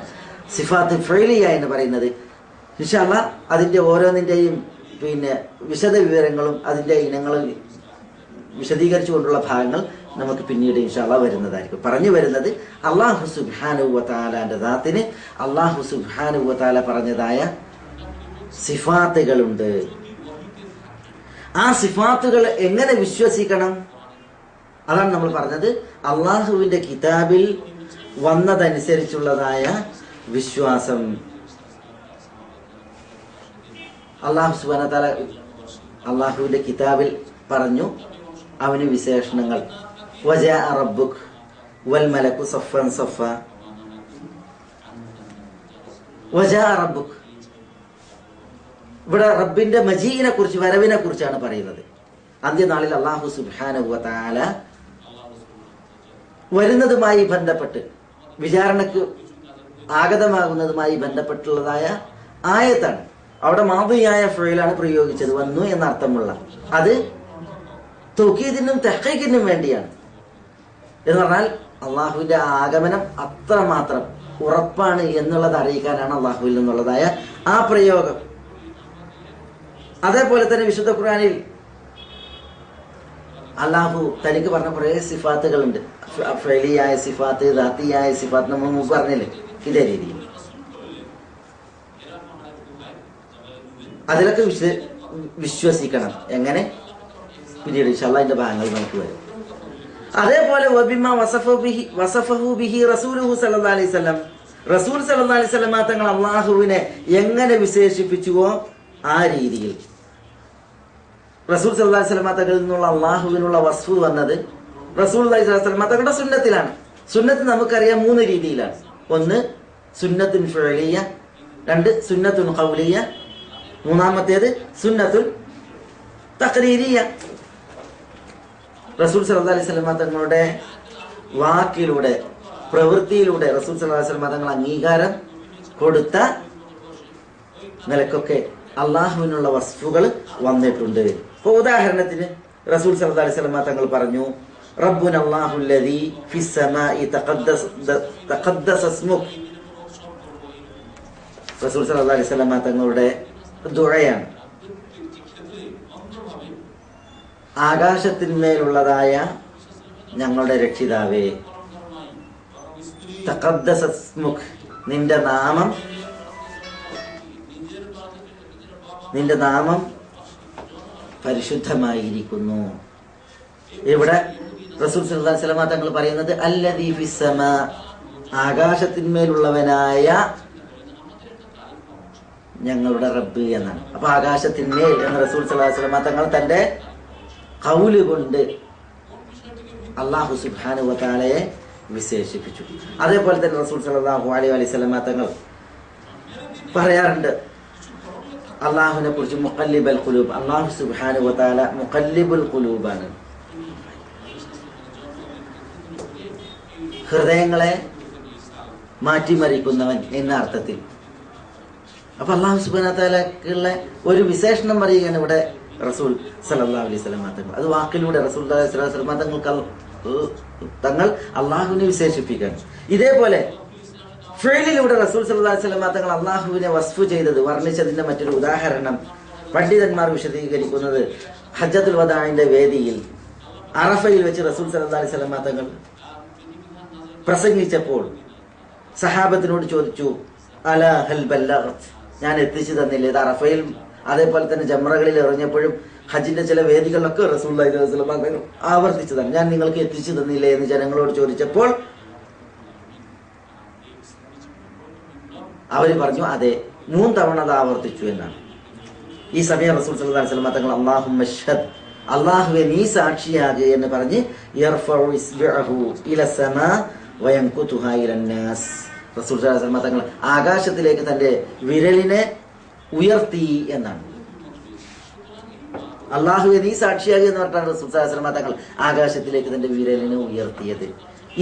സിഫാത്ത് ഫിഅലിയ എന്ന് പറയുന്നത്. ഇൻഷാ അല്ലാഹ് അതിന്റെ ഓരോന്നിന്റെയും വിശദ വിവരങ്ങളും അതിന്റെ ഇനങ്ങളും വിശദീകരിച്ചുകൊണ്ടുള്ള ഭാഗങ്ങൾ നമുക്ക് പിന്നീട് ഇൻഷാ അല്ലാഹ് വരുന്നതായിരിക്കും. പറഞ്ഞു വരുന്നത് അല്ലാഹു സുബ്ഹാനഹു വ തആലയുടെ ദാത്തിന് അല്ലാഹു സുബ്ഹാനഹു വ തആല പറഞ്ഞതായ സിഫാത്തുകളുണ്ട്. ആ സിഫാത്തുകൾ എങ്ങനെ വിശ്വസിക്കണം? അതാണ് നമ്മൾ പറഞ്ഞത്. അള്ളാഹുവിന്റെ കിതാബിൽ വന്നതനുസരിച്ചുള്ളതായ വിശ്വാസം. അല്ലാഹു സുബ്ഹാനഹു വ തആല അള്ളാഹുവിന്റെ കിതാബിൽ പറഞ്ഞു അവന് വിശേഷണങ്ങൾ. വജാഅ റബ്ബുക വൽ മലക്കു സഫൻ സഫ. വജാഅ റബ്ബുക, ഇവിടെ റബ്ബിന്റെ മജീഇനെ കുറിച്ച്, വരവിനെ കുറിച്ചാണ് പറയുന്നത്. അന്ത്യനാളിൽ അല്ലാഹു സുബ്ഹാനഹു വ തആല വരുന്നതുമായി ബന്ധപ്പെട്ട്, വിചാരണക്ക് ആഗതമാകുന്നതുമായി ബന്ധപ്പെട്ടുള്ളതായ ആയത്താണ്. അവിടെ മാദിയായ ഫിഅലാണ് പ്രയോഗിച്ചത്, വന്നു എന്നർത്ഥമുള്ള. അത് തൗകീദിനും തഹ്ഖീഖിനും വേണ്ടിയാണ്. എന്ന് പറഞ്ഞാൽ അള്ളാഹുവിന്റെ ആഗമനം അത്രമാത്രം ഉറപ്പാണ് എന്നുള്ളത് അറിയിക്കാനാണ് അള്ളാഹുവിൽ നിന്നുള്ളതായ ആ പ്രയോഗം. അതേപോലെ തന്നെ വിശുദ്ധ ഖുർആനിൽ അല്ലാഹു തനിക്ക് പറഞ്ഞ കുറേ സിഫാത്തുകളുണ്ട്. ഫഅലിയായ സിഫാത്ത്, ദാത്തിയായ സിഫാത്ത് നമ്മൾ മുമ്പ് പറഞ്ഞില്ലേ? ഇതേ രീതിയിൽ അതിലൊക്കെ വിശ്വസിക്കണം. എങ്ങനെ? പിന്നീട് ഇൻഷാ അല്ലാഹ് അതിന്റെ ഭാഗങ്ങൾ നമുക്ക് വരും. അതേപോലെ വബിമാ വസഫഹു ബിഹി റസൂലുഹു സ്വല്ലല്ലാഹു അലൈഹി വസല്ലം, റസൂൽ സ്വല്ലല്ലാഹു അലൈഹി വസല്ലം തങ്ങൾ അല്ലാഹുവിനെ എങ്ങനെ വിശേഷിപ്പിച്ചുവോ ആ രീതിയിൽ റസൂൽ സല്ലല്ലാഹു അലൈഹി വസല്ലം തങ്ങളിൽ നിന്നുള്ള അല്ലാഹുവിനുള്ള വസ്ഫ് വന്നത് റസൂൽ സല്ലല്ലാഹു അലൈഹി വസല്ലം തങ്ങളുടെ സുന്നത്തിലാണ്. സുന്നത്ത് നമുക്കറിയാം 3 രീതിയിലാണ്. ഒന്ന് സുന്നത്തുൻ ഫിഅലിയ, 2 സുന്നത്തുൻ ഖൗലിയ, 3-മത്തേത് സുന്നത്തുൻ തഖ്രീരിയ. റസൂൽ സല്ലല്ലാഹു അലൈഹി വസല്ലം തങ്ങളുടെ വാക്കിലൂടെ, പ്രവൃത്തിയിലൂടെ റസൂൽ സല്ലല്ലാഹു അലൈഹി വസല്ലം തങ്ങൾ അംഗീകാരം കൊടുത്ത നിലക്കൊക്കെ അള്ളാഹുവിനുള്ള വസ്ഫുകൾ വന്നിട്ടുണ്ട്. ഇപ്പൊ ഉദാഹരണത്തിന് റസൂൽ സല്ലല്ലാഹു അലൈഹി വസല്ലം തങ്ങൾ പറഞ്ഞു, റബ്ബുന അല്ലാഹു അല്ലദീ ഫിസ് സമാഇ തഖദ്ദസ ഇസ്മുക. റസൂൽ സല്ലല്ലാഹു അലൈഹി വസല്ലം തങ്ങളുടെ ദുആയാണ്. ആകാശത്തിന്മേലുള്ളതായ ഞങ്ങളുടെ രക്ഷിതാവേ, തഖദ്ദസ ഇസ്മുക, നിന്റെ നാമം പരിശുദ്ധമായിരിക്കുന്നു. ഇവിടെ റസൂൽ സല്ലല്ലാഹു അലൈഹി വസല്ലം തങ്ങൾ പറയുന്നത് അല്ലദീ ഫിസ് സമാ, ആകാശത്തിന്മേലുള്ളവനായ ഞങ്ങളുടെ റബ്ബ് എന്നാണ്. അപ്പൊ ആകാശത്തിന്മേൽ എന്ന് റസൂൽ സല്ലല്ലാഹു അലൈഹി വസല്ലം തങ്ങൾ തന്റെ ഖൗല് കൊണ്ട് അല്ലാഹു സുബ്ഹാനഹു വ തആലയെ വിശേഷിപ്പിച്ചു. അതേപോലെ തന്നെ റസൂൽ സല്ലല്ലാഹു അലൈഹി വസല്ലം തങ്ങൾ പറയാറുണ്ട് അള്ളാഹുവിനെ കുറിച്ച് മുഖല്ലിബൽ ഖുലൂബ്, അല്ലാഹു സുബ്ഹാനഹു വ തആല മുഖല്ലിബുൽ ഖുലൂബാണ്, ഹൃദയങ്ങളെ മാറ്റിമറിക്കുന്നവൻ എന്ന അർത്ഥത്തിൽ. അപ്പൊ അല്ലാഹു സുബ്ഹാനഹു വ തആലക്കുള്ള ഒരു വിശേഷണം പറയുകയാണ് ഇവിടെ റസൂൽ സല്ലല്ലാഹു അലൈഹി വസല്ലം തങ്ങൾ. അത് വാക്കിലൂടെ റസൂൽ സല്ലല്ലാഹു അലൈഹി വസല്ലം തങ്ങൾ അള്ളാഹുവിനെ വിശേഷിപ്പിക്കുകയാണ്. ഇതേപോലെ ഫിഅലിലൂടെ റസൂൽ സല്ലല്ലാഹു അലൈഹി വസല്ലം തങ്ങൾ അള്ളാഹുവിനെ വസ്ഫ് ചെയ്തത്, വർണ്ണിച്ചതിന്റെ മറ്റൊരു ഉദാഹരണം പണ്ഡിതന്മാർ വിശദീകരിക്കുന്നത് ഹജ്ജത്തുൽ വദാഇന്റെ വേദിയിൽ അറഫയിൽ വെച്ച് റസൂൽ സല്ലല്ലാഹു അലൈഹി വസല്ലം തങ്ങൾ പ്രസംഗിച്ചപ്പോൾ സഹാബത്തിനോട് ചോദിച്ചു, അലാ ഹൽ ബല്ലഗ്ത്, ഞാൻ എത്തിച്ചു തന്നില്ലേ? ഇത് അറഫയിൽ അതേപോലെ തന്നെ ജംറകളിൽ എറിഞ്ഞപ്പോഴും ഹജ്ജിന്റെ ചില വേദികളിലൊക്കെ റസൂലുള്ളാഹി സ്വല്ലല്ലാഹു അലൈഹി വസല്ലം ആവർത്തിച്ചതാണ്. ഞാൻ നിങ്ങൾക്ക് എത്തിച്ചു തന്നില്ലേ എന്ന് ജനങ്ങളോട് ചോദിച്ചപ്പോൾ അവര് പറഞ്ഞു അതെ, 3 തവണ അത് ആവർത്തിച്ചു എന്നാണ്. ഈ സമയം റസൂൽ സല്ലല്ലാഹു അലൈഹി വസല്ലം തങ്ങൾ അല്ലാഹുമ്മ അശ്ഹദ്, അല്ലാഹുവേ നീ സാക്ഷിയാകുക എന്ന് പറഞ്ഞ് യർഫഉ ഇസ്ബഅഹു ഇലസ്സമാ വയൻകുതുഹാ ഇലന്നാസ്, റസൂൽ സല്ലല്ലാഹു അലൈഹി വസല്ലം തങ്ങൾ ആകാശത്തിലേക്ക് തന്റെ വിരലിനെ ഉയർത്തി എന്നാണ്. അല്ലാഹുവേ നീ സാക്ഷിയാകുക എന്ന് പറഞ്ഞാണ് റസൂൽ സല്ലല്ലാഹു അലൈഹി വസല്ലം തങ്ങൾ ആകാശത്തിലേക്ക് തന്റെ വിരലിനെ ഉയർത്തിയത്.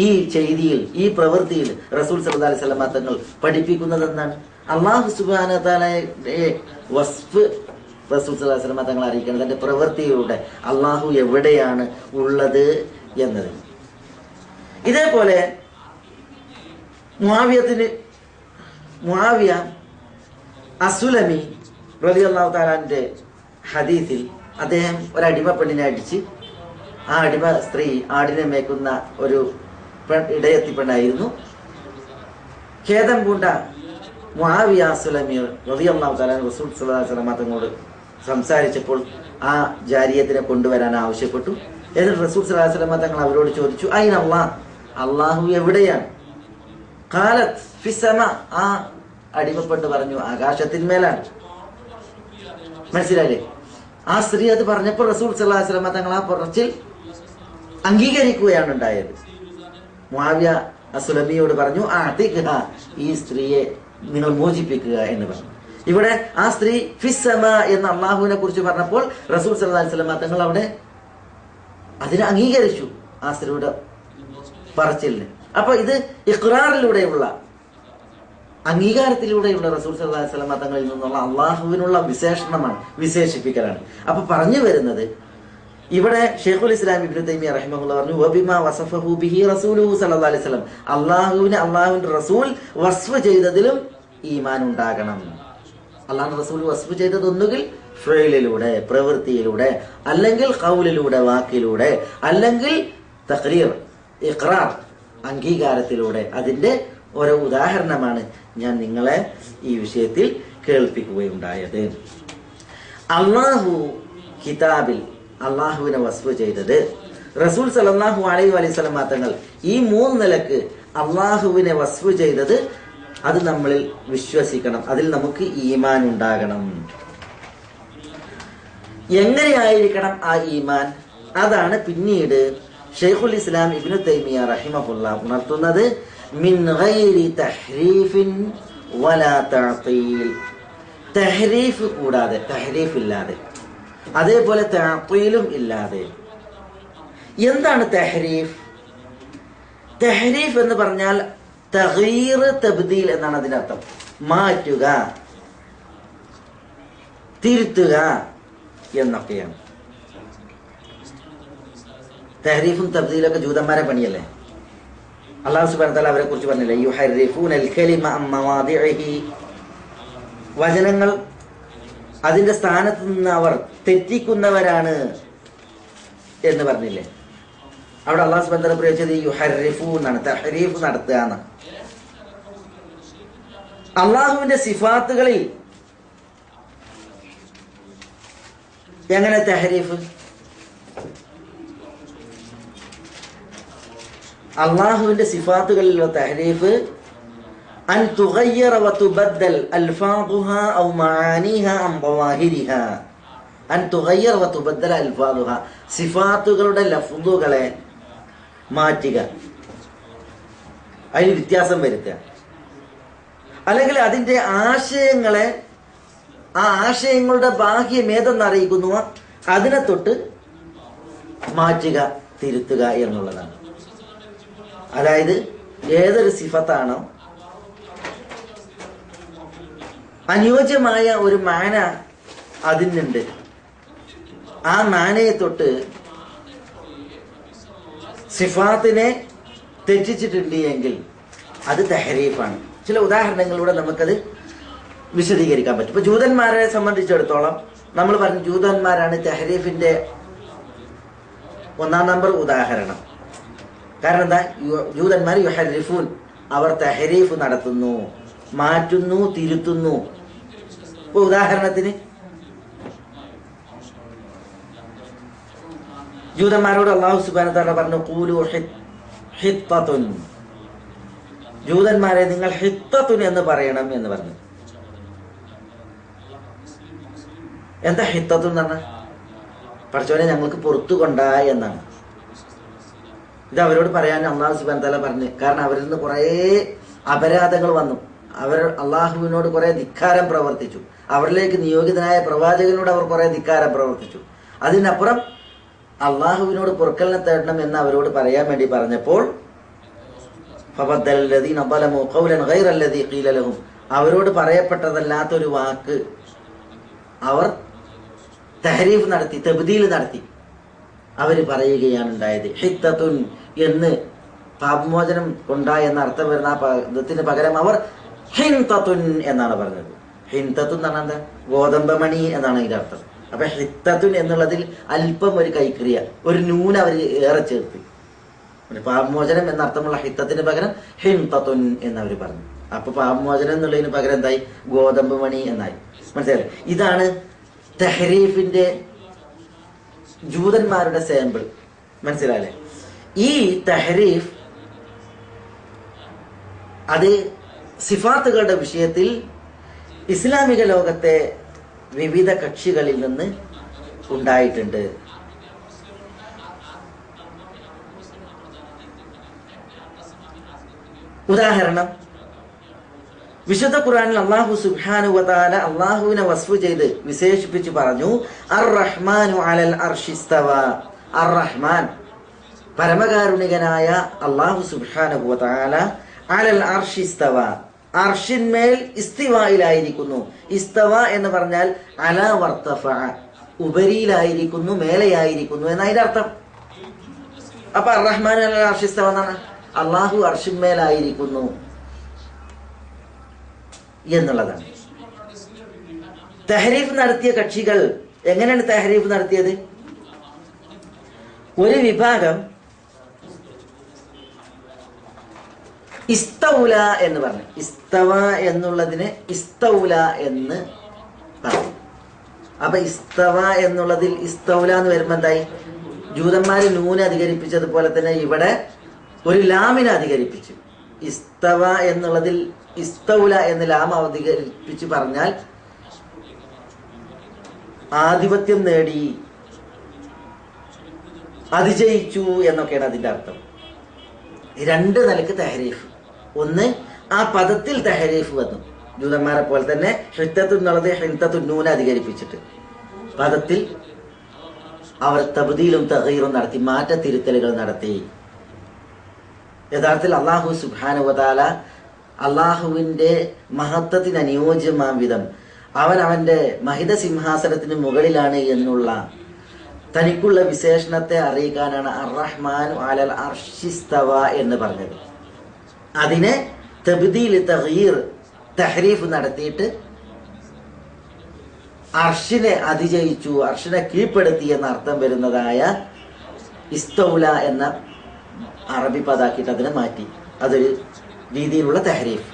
ഈ ചെയ്തിയിൽ, ഈ പ്രവൃത്തിയിൽ റസൂൽ സല്ലല്ലാഹു അലൈഹി വസല്ലം തങ്ങൾ പഠിപ്പിക്കുന്നത് എന്താണ്? അല്ലാഹു സുബ്ഹാനഹു വ തആലയുടെ വസ്ഫ് റസൂൽ സല്ലല്ലാഹു അലൈഹി വസല്ലം തങ്ങൾ അറിയിക്കുന്നത് തന്റെ പ്രവൃത്തിയിലൂടെ അല്ലാഹു എവിടെയാണ് ഉള്ളത് എന്നത്. ഇതേപോലെ മുആവിയ അസ്സുലമി റളിയല്ലാഹു തആലാന്റെ ഹദീസിൽ അദ്ദേഹം ഒരു അടിമ പെണ്ണിനെ അടിച്ച്, ആ അടിമ സ്ത്രീ ആടിനെ മേക്കുന്ന ഒരു ഇടയത്തി പെണ്ണായിരുന്നു. ഖേദം പൂണ്ട മുആവിയ അസ്സുലമി റളിയല്ലാഹു തആല റസൂൽ സല്ലല്ലാഹു അലൈഹി വസല്ലം തങ്ങളോട് സംസാരിച്ചപ്പോൾ ആ ജാരിയത്തിനെ കൊണ്ടുവരാൻ ആവശ്യപ്പെട്ടു. എന്നിട്ട് റസൂൽ സല്ലല്ലാഹു അലൈഹി വസല്ലം തങ്ങൾ അവരോട് ചോദിച്ചു, അയ്ന അല്ലാഹ്, അല്ലാഹു എവിടെയാണ്? ഖാലത്ത് ഫിസ്സമാ, ആ അടിമപ്പെട്ട് പറഞ്ഞു ആകാശത്തിന്മേലാണ്. മനസ്സിലായില്ലേ? ആ സ്ത്രീ അത് പറഞ്ഞപ്പോൾ റസൂൽ സല്ലല്ലാഹു അലൈഹി വസല്ലം തങ്ങൾ ആ പറച്ചിൽ അംഗീകരിക്കുകയാണ് ഉണ്ടായത്. മുആവിയ അസ്സുലമിയോട് പറഞ്ഞു ഈ സ്ത്രീയെ നിങ്ങൾ മോചിപ്പിക്കുക എന്ന് പറഞ്ഞു. ഇവിടെ ആ സ്ത്രീ ഫിസ്സമാ എന്ന അല്ലാഹുവിനെ കുറിച്ച് പറഞ്ഞപ്പോൾ റസൂൽ സല്ലല്ലാഹു അലൈഹി വസല്ലം തങ്ങൾ അവിടെ അതിനെ അംഗീകരിച്ചു, ആ സ്ത്രീയുടെ പറച്ചിലിന്. അപ്പൊ ഇത് ഇഖ്റാറിലൂടെയുള്ള, അംഗീകാരത്തിലൂടെയുള്ള റസൂൽ സല്ലല്ലാഹു അലൈഹി വസല്ലം തങ്ങളിൽ നിന്നുള്ള അള്ളാഹുവിനുള്ള വിശേഷണമാണ്, വിശേഷിപ്പിക്കലാണ്. അപ്പൊ പറഞ്ഞു വരുന്നത് ഇവിടെ ഷെയ്ഖുൽ ഇസ്ലാം ഇബ്നു തൈമിയ്യ റഹിമഹുല്ലാഹ് പറഞ്ഞു, വബിമാ വസഫഹു ബിഹി റസൂലുഹു സല്ലല്ലാഹു അലൈഹി വസല്ലം, അള്ളാഹുവിന്റെ റസൂൽ വസ്ഫ് ചെയ്തതിലും ഈമാൻ ഉണ്ടാകണം. അള്ളാഹുവിന്റെ റസൂൽ വസ്ഫ് ചെയ്തത് ഒന്നുകിൽ ഫിഅലിലൂടെ, പ്രവൃത്തിയിലൂടെ, അല്ലെങ്കിൽ ഖൗലിലൂടെ, വാക്കിലൂടെ, അല്ലെങ്കിൽ തഖ്രീർ, ഇഖ്റാർ, അംഗീകാരത്തിലൂടെ. അതിന്റെ ഓരോ ഉദാഹരണമാണ് ഞാൻ നിങ്ങളെ ഈ വിഷയത്തിൽ കേൾപ്പിക്കുകയുണ്ടായത്. അള്ളാഹു കിതാബിൽ അള്ളാഹുവിനെ വസ്ഫ് ചെയ്തത്, റസൂൽ സല്ലല്ലാഹു അലൈഹി വസല്ലം തങ്ങൾ ഈ 3 നിലക്ക് അള്ളാഹുവിനെ വസ്ഫ് ചെയ്തത്, അത് നമ്മളിൽ വിശ്വസിക്കണം, അതിൽ നമുക്ക് ഈമാൻ ഉണ്ടാകണം. എങ്ങനെയായിരിക്കണം ആ ഈമാൻ? അതാണ് പിന്നീട് ഷെയ്ഖുൽ ഇസ്ലാം ഇബ്നു തൈമിയ്യ റഹിമഹുല്ലാഹ് ഉണർത്തുന്നത്, മിൻ ഗൈരി തഹ്രീഫിൻ വലാ തഅ്തീൽ, തഹ്രീഫ് കൂടാതെ, തഹ്രീഫ് ഇല്ലാതെ, അതേപോലെ തഅ്തീലും ഇല്ലാതെ. എന്താണ് തഹ്രീഫ്? തഹ്രീഫ് എന്ന് പറഞ്ഞാൽ തഗ്യീർ, തബ്ദീൽ എന്നാണ് അതിനർത്ഥം. മാറ്റുക, തിരുത്തുക എന്നൊക്കെയാണ്. തഹ്രീഫും തബ്ദീലൊക്കെ ജൂതന്മാരെ പണിയല്ലേ? അല്ലാഹു സുബ്ഹാനഹു വ തആല അവരെ കുറിച്ച് പറഞ്ഞില്ലേ, യുഹർരിഫൂനൽ കലിമ അൻ മവാദിഇഹി, വചനങ്ങൾ അതിന്റെ സ്ഥാനത്ത് നിന്ന് അവർ തെറ്റിക്കുന്നവരാണ് എന്ന് പറഞ്ഞില്ലേ? അവിടെ അല്ലാഹു സുബ്ഹാനഹു വ തആല പ്രയോഗിച്ചത് യുഹർരിഫൂൻ എന്നാണ്, തഹ്രീഫ് നടത്തുക എന്നാണ്. അള്ളാഹുവിന്റെ സിഫാത്തുകളിൽ എങ്ങനെ തഹ്രീഫ്? അള്ളാഹുവിന്റെ സിഫാത്തുകളിലുള്ള തഹ്രീഫ് അൻ തുഗയ്യറ വതുബദ്ദൽ അൽഫാദുഹാ ഔ മആനിഹാ അൻ ളവാഹിരിഹാ. അൻ തുഗയ്യറ വതുബദ്ദൽ അൽഫാദുഹാ, സിഫാത്തുകളുടെ ലഫ്ദുകളെ മാറ്റുക, അതിന് വ്യത്യാസം വരുത്തുക, അല്ലെങ്കിൽ അതിന്റെ ആശയങ്ങളെ, ആ ആശയങ്ങളുടെ ബാഹ്യം ഏതെന്നറിയിക്കുന്നുവോ അതിനെ തൊട്ട് മാറ്റുക, തിരുത്തുക എന്നുള്ളതാണ്. അതായത് ഏതൊരു സിഫത്താണോ അനുയോജ്യമായ ഒരു മാന അതിനുണ്ട്, ആ മാനയെ തൊട്ട് സിഫാത്തിനെ തെറ്റിച്ചിട്ടുണ്ട് എങ്കിൽ അത് തഹ്രീഫാണ്. ചില ഉദാഹരണങ്ങളിലൂടെ നമുക്കത് വിശദീകരിക്കാൻ പറ്റും. ഇപ്പൊ ജൂതന്മാരെ സംബന്ധിച്ചിടത്തോളം നമ്മൾ പറഞ്ഞു, ജൂതന്മാരാണ് തഹ്രീഫിന്റെ 1-ാം നമ്പർ ഉദാഹരണം. കാരണം എന്താ? ജൂതന്മാർ യുഹർരിഫൂൻ, അവർ തഹ്രീഫ് നടത്തുന്നു, മാറ്റുന്നു, തിരുത്തുന്നു. ഉദാഹരണത്തിന് ജൂതന്മാരോട് അല്ലാഹു സുബ്ഹാനഹു വ തആല പറഞ്ഞു ഖൂലു ഹിത്തത്തുൻ, ജൂതന്മാരെ നിങ്ങൾ ഹിത്തത്തുൻ എന്ന് പറയണം എന്ന് പറഞ്ഞു. എന്താ ഹിത്തത്തുൻ എന്ന് പറഞ്ഞാൽ? പഠിച്ചവനെ ഞങ്ങൾക്ക് പുറത്തു കൊണ്ടായി എന്നാണ്. ഇത് അവരോട് പറയാൻ അല്ലാഹു സുബ്ഹാനഹു വ തആല പറഞ്ഞു. കാരണം അവരിൽ നിന്ന് കുറേ അപരാധങ്ങൾ വന്നു. അവർ അള്ളാഹുവിനോട് കുറെ ധിക്കാരം പ്രവർത്തിച്ചു. അവരിലേക്ക് നിയോഗിതനായ പ്രവാചകനോട് അവർ കുറെ ധിക്കാരം പ്രവർത്തിച്ചു. അതിനപ്പുറം അള്ളാഹുവിനോട് പൊറുക്കലിനെ തേടണം എന്ന് അവരോട് പറയാൻ വേണ്ടി പറഞ്ഞപ്പോൾ അവരോട് പറയപ്പെട്ടതല്ലാത്തൊരു വാക്ക് അവർ തഹരീഫ് നടത്തി, തബ്ദീൽ നടത്തി. അവർ പറയുകയാണ് ഉണ്ടായത്. ഹിത്തത്തുൻ എന്ന് പാപമോചനം കൊണ്ടായി എന്ന അർത്ഥം വരുന്ന ആ പദത്തിന് പകരം അവർ ഹിന്തത്തുൻ എന്നാണ് പറഞ്ഞത്. ഹിന്തത്തുൻ എന്ന് പറഞ്ഞാൽ എന്താ? ഗോതമ്പമണി എന്നാണ് ഇതിന്റെ അർത്ഥം. അപ്പൊ ഹിത്തത്തുൻ എന്നുള്ളതിൽ അല്പം ഒരു കൈക്രിയ, ഒരു നൂൻ അവർ ഏറെ ചേർത്ത്. പാപമോചനം എന്ന അർത്ഥമുള്ള ഹിത്തത്തിന് പകരം ഹിന്തത്തുൻ എന്നവർ പറഞ്ഞു. അപ്പൊ പാപമോചനം എന്നുള്ളതിന് പകരം എന്തായി? ഗോതമ്പ് മണി എന്നായി. മനസ്സിലായി? ഇതാണ് തഹരീഫിന്റെ ജൂതന്മാരുടെ സാമ്പിൾ. മനസ്സിലായല്ലേ? ഈ തഹരീഫ് അത് സിഫാത്തുകളുടെ വിഷയത്തിൽ ഇസ്ലാമിക ലോകത്തെ വിവിധ കക്ഷികളിൽ നിന്ന് ഉണ്ടായിട്ടുണ്ട്. ഉദാഹരണം, വിശുദ്ധ ഖുർആനിൽ അല്ലാഹു സുബ്ഹാനഹു വ തആല അല്ലാഹുവിനെ വസ്ഫ് ചെയ്ത് വിശേഷിപ്പിച്ച് പറഞ്ഞു, അർ റഹ്മാനു അലൽ അർശി ഇസ്തവ. അർ റഹ്മാൻ പരമകാരുണികനായ അല്ലാഹു സുബ്ഹാനഹു വ തആല അലൽ അർശി ഇസ്തവ, അർഷിന്മേൽ ഇസ്തിവായിലായിരിക്കുന്നു. ഇസ്തവ എന്ന് പറഞ്ഞാൽ അല വർത്തഫ, ഉപരിയിലായിരിക്കുന്നു, മേലെയായിരിക്കുന്നു എന്നതിന്റെ അർത്ഥം. അപ്പൊ അർ റഹ്മാൻ അലൽ അർശി ഇസ്തവ എന്നാണ് അള്ളാഹു അർഷിന്മേലായിരിക്കുന്നു എന്നുള്ളതാണ്. തഹരീഫ് നടത്തിയ കക്ഷികൾ എങ്ങനെയാണ് തഹരീഫ് നടത്തിയത്? ഒരു വിഭാഗം ഇസ്തൗല എന്ന് പറഞ്ഞു. ഇസ്തവ എന്നുള്ളതിന് ഇസ്തൗല എന്ന് പറഞ്ഞു. അപ്പൊ ഇസ്തവ എന്നുള്ളതിൽ ഇസ്തൗല എന്ന് വരുമ്പോ എന്തായി? ജൂതന്മാര് നൂന് അധികരിപ്പിച്ചതുപോലെ തന്നെ ഇവിടെ ഒരു ലാമിനെ അധികരിപ്പിച്ചു. ഇസ്തവ എന്നുള്ളതിൽ ഇസ്തൗല എന്ന് ലാം അധികരിപ്പിച്ച് പറഞ്ഞാൽ ആധിപത്യം നേടി, അതിജയിച്ചു എന്നൊക്കെയാണ് അതിന്റെ അർത്ഥം. രണ്ട് നിലക്ക് തഹരീഫ്. ഒന്ന്, ആ പദത്തിൽ തഹരീഫ് വന്നു. ജൂതന്മാരെ പോലെ തന്നെ ഹിത്തത്തു എന്നുള്ളത് ഹിന്തത്തു നൂന അധികരിപ്പിച്ചിട്ട് പദത്തിൽ അവർ തബ്ദീലും തഗ്യീറും നടത്തി, മാറ്റത്തിരുത്തലുകൾ നടത്തി. യഥാർത്ഥത്തിൽ അല്ലാഹു സുബ്ഹാനഹു വ തആല അള്ളാഹുവിന്റെ മഹത്വത്തിന് അനുയോജ്യമാം വിധം അവൻ അവന്റെ മഹിത സിംഹാസനത്തിന് മുകളിലാണ് എന്നുള്ള തനിക്കുള്ള വിശേഷണത്തെ അറിയിക്കാനാണ് അർ റഹ്മാനു അലൽ അർശി ഇസ്തവ എന്ന് പറഞ്ഞത്. അതിനെ തബ്ദീൽ, തഗ്യീർ, തഹരീഫ് നടത്തിയിട്ട് അർഷിനെ അതിജയിച്ചു, അർഷിനെ കീഴ്പ്പെടുത്തി എന്ന അർത്ഥം വരുന്നതായ ഇസ്തൗല എന്ന അറബി പദാക്കിയിട്ട് അതിനെ മാറ്റി. അതൊരു രീതിയിലുള്ള തഹരീഫ്.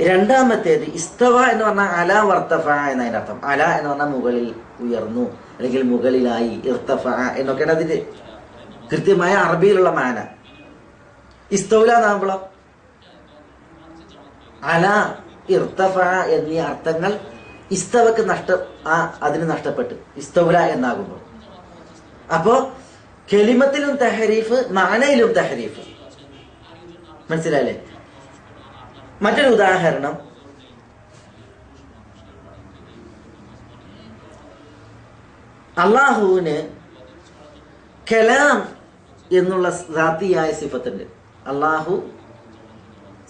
രണ്ടാമത്തേത് ഇസ്തവ എന്ന് പറഞ്ഞാൽ അല വർത്തഫ എന്നതിന്റെ അർത്ഥം. അല എന്ന് പറഞ്ഞാൽ മുകളിൽ ഉയർന്നു, അല്ലെങ്കിൽ മുകളിലായി, ഇർത്തഫ എന്നൊക്കെയാണ് അതിന്റെ കൃത്യമായ അറബിയിലുള്ള മാന. ഇസ്തൗല എന്നാകുമ്പോഴോ അല, ഇർത്തഫ എന്നീ അർത്ഥങ്ങൾ ഇസ്തവക്ക് അതിന് നഷ്ടപ്പെട്ടു ഇസ്തൗല എന്നാകുമ്പോൾ. അപ്പോ കെലിമത്തിലും തഹരീഫ്, മാനയിലും തഹരീഫ്. മനസ്സിലായില്ലേ? മറ്റൊരു ഉദാഹരണം, അള്ളാഹുവിന് കലാം എന്നുള്ള ദാത്തിയായ സിഫത്തുണ്ട്. അള്ളാഹു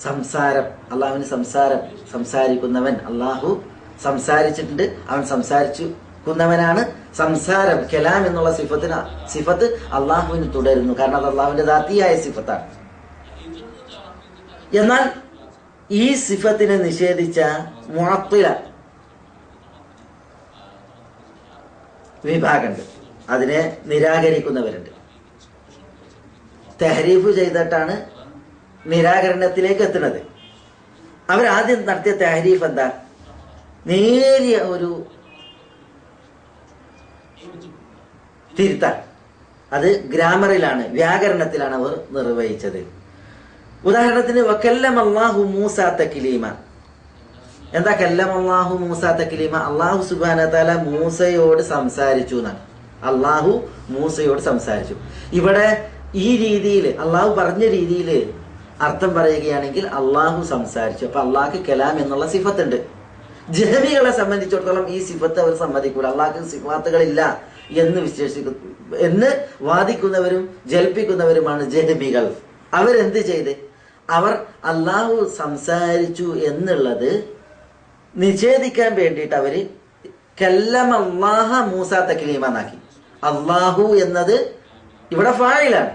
സംസാരം, അള്ളാഹുവിന് സംസാരിക്കുന്നവൻ, അള്ളാഹു സംസാരിച്ചിട്ടുണ്ട്, അവൻ സംസാരിക്കുന്നവനാണ്. സംസാരം, കലാം എന്നുള്ള സിഫത്ത് അള്ളാഹുവിന് തുടരുന്നു. കാരണം അത് അള്ളാഹുവിന്റെ ദാത്തിയായ സിഫത്താണ്. എന്നാൽ ഈ സിഫത്തിനെ നിഷേധിച്ച മുഅത്തില വിഭാഗമുണ്ട്, അതിനെ നിരാകരിക്കുന്നവരുണ്ട്. തഹരീഫ് ചെയ്തിട്ടാണ് നിരാകരണത്തിലേക്ക് എത്തുന്നത്. അവരാദ്യം നടത്തിയ തഹരീഫ് എന്താ? നേരിയ ഒരു തിരുത്താൻ, അത് ഗ്രാമറിലാണ്, വ്യാകരണത്തിലാണ് അവർ നിർവഹിച്ചത്. ഉദാഹരണത്തിന് വക്കല്ലമല്ലാഹു മൂസ തക്ലീമ. എന്താ കല്ലമല്ലാഹു മൂസ തക്ലീമ? അള്ളാഹു സുബ്ഹാനഹു വ തആല മൂസയോട് സംസാരിച്ചു എന്നാണ്. അള്ളാഹു മൂസയോട് സംസാരിച്ചു. ഇവിടെ ഈ രീതിയിൽ അള്ളാഹു പറഞ്ഞ രീതിയിൽ അർത്ഥം പറയുകയാണെങ്കിൽ അള്ളാഹു സംസാരിച്ചു. അപ്പൊ അള്ളാഹ്ക്ക് കലാം എന്നുള്ള സിഫത്തുണ്ട്. ജഹമികളെ സംബന്ധിച്ചിടത്തോളം ഈ സിഫത്ത് അവർ സമ്മതിക്കൂല. അള്ളാഹ്ക്ക് സിഫാത്തുകളില്ല എന്ന് വാദിക്കുന്നവരും ജൽപ്പിക്കുന്നവരുമാണ് ജഹമികൾ. അവരെന്ത് ചെയ്ത്? അവർ അള്ളാഹു സംസാരിച്ചു എന്നുള്ളത് നിഷേധിക്കാൻ വേണ്ടിയിട്ട് അവര് കല്ലമല്ലാഹ മൂസ തക്ലീമ എന്നാക്കി. അള്ളാഹു എന്നത് ഇവിടെ ഫായിലാണ്,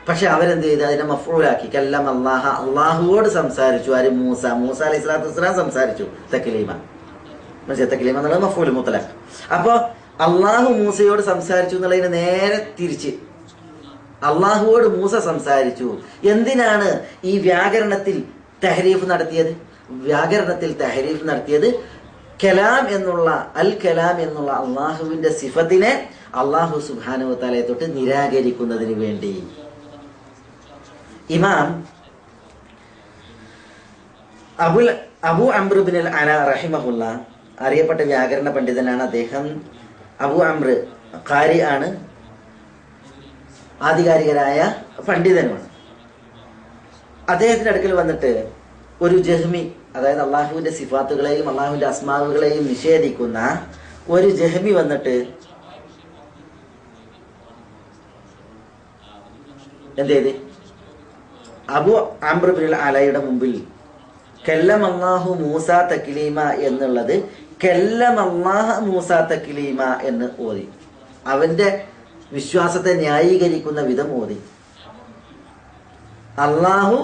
പക്ഷെ അവരെന്ത് ചെയ്ത് അതിനെ മഫ്ഊലാക്കി. കല്ലമല്ലാഹ, അള്ളാഹുവോട് സംസാരിച്ചു. ആര്? മൂസ. മൂസ അലൈഹി സ്വലാത്തു വസ്സലാം സംസാരിച്ചു. തക്ലീമ, തക്ലീമ എന്നുള്ളത് മഫ്ഊൽ മുത്ലഖ്. അപ്പൊ അള്ളാഹു മൂസയോട് സംസാരിച്ചു എന്നുള്ളതിന് നേരെ തിരിച്ച് അള്ളാഹുവോട് മൂസ സംസാരിച്ചു. എന്തിനാണ് ഈ വ്യാകരണത്തിൽ തഹരീഫ് നടത്തിയത്? വ്യാകരണത്തിൽ തഹരീഫ് നടത്തിയത് കലാം എന്നുള്ള അൽ കലാം എന്നുള്ള അള്ളാഹുവിന്റെ സിഫത്തിനെ അള്ളാഹു സുബ്ഹാനഹു വ തആലയെ തൊട്ട് നിരാകരിക്കുന്നതിന് വേണ്ടി. ഇമാം അബു അംർ ഇബ്നുൽ അല റഹിമഹുല്ല അറിയപ്പെട്ട വ്യാകരണ പണ്ഡിതനാണ്. അദ്ദേഹം അബു അംർ ഖാരി ആണ്, ആധികാരികരായ പണ്ഡിതനുമാണ്. അദ്ദേഹത്തിന്റെ അടുക്കൽ വന്നിട്ട് ഒരു ജഹ്മി, അതായത് അള്ളാഹുവിന്റെ സിഫാത്തുകളെയും അള്ളാഹുവിന്റെ അസ്മാവുകളെയും നിഷേധിക്കുന്ന ഒരു ജഹ്മി വന്നിട്ട് എന്ത് ചെയ്ത്? അബു അംർ ഇബ്നുൽ അലയുടെ മുമ്പിൽ കല്ലമല്ലാഹു മൂസ തക്ലീമ എന്നുള്ളത് കല്ലമല്ലാഹ മൂസ തക്ലീമ എന്ന് ഓതി. അവന്റെ വിശ്വാസത്തെ ന്യായീകരിക്കുന്ന വിധം ഓതി. അള്ളാഹു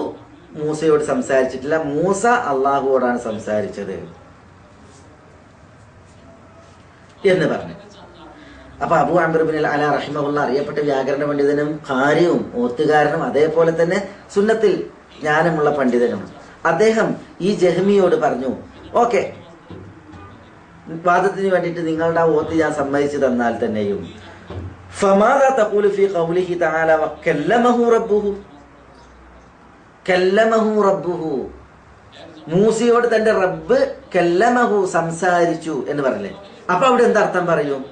മൂസയോട് സംസാരിച്ചിട്ടില്ല, മൂസ അള്ളാഹുവോടാണ് സംസാരിച്ചത് എന്ന് പറഞ്ഞു. അപ്പൊ അബു അംർ ഇബ്നുൽ അല റഹിമഹുല്ലാ അറിയപ്പെട്ട വ്യാകരണ പണ്ഡിതനും ഖാരിയും ഓത്തുകാരനും അതേപോലെ തന്നെ സുന്നത്തിൽ ജ്ഞാനമുള്ള പണ്ഡിതനുമാണ്. അദ്ദേഹം ഈ ജഹ്മിയോട് പറഞ്ഞു, ഓക്കെ, വാദത്തിന് വേണ്ടിയിട്ട് നിങ്ങളുടെ ആ ഓത്ത് ഞാൻ സമ്മതിച്ചു തന്നാൽ തന്നെയും ഫമാദാ തഖൂലു ഫീ ഖൗലിഹി തആല വകല്ലമഹു റബ്ബുഹു, കല്ലമഹു റബ്ബുഹു, മൂസയോട് തന്റെ റബ്ബ് കല്ലമഹു സംസാരിച്ചു എന്ന് പറഞ്ഞില്ലേ? അപ്പൊ അവിടെ എന്താർത്ഥം പറയും?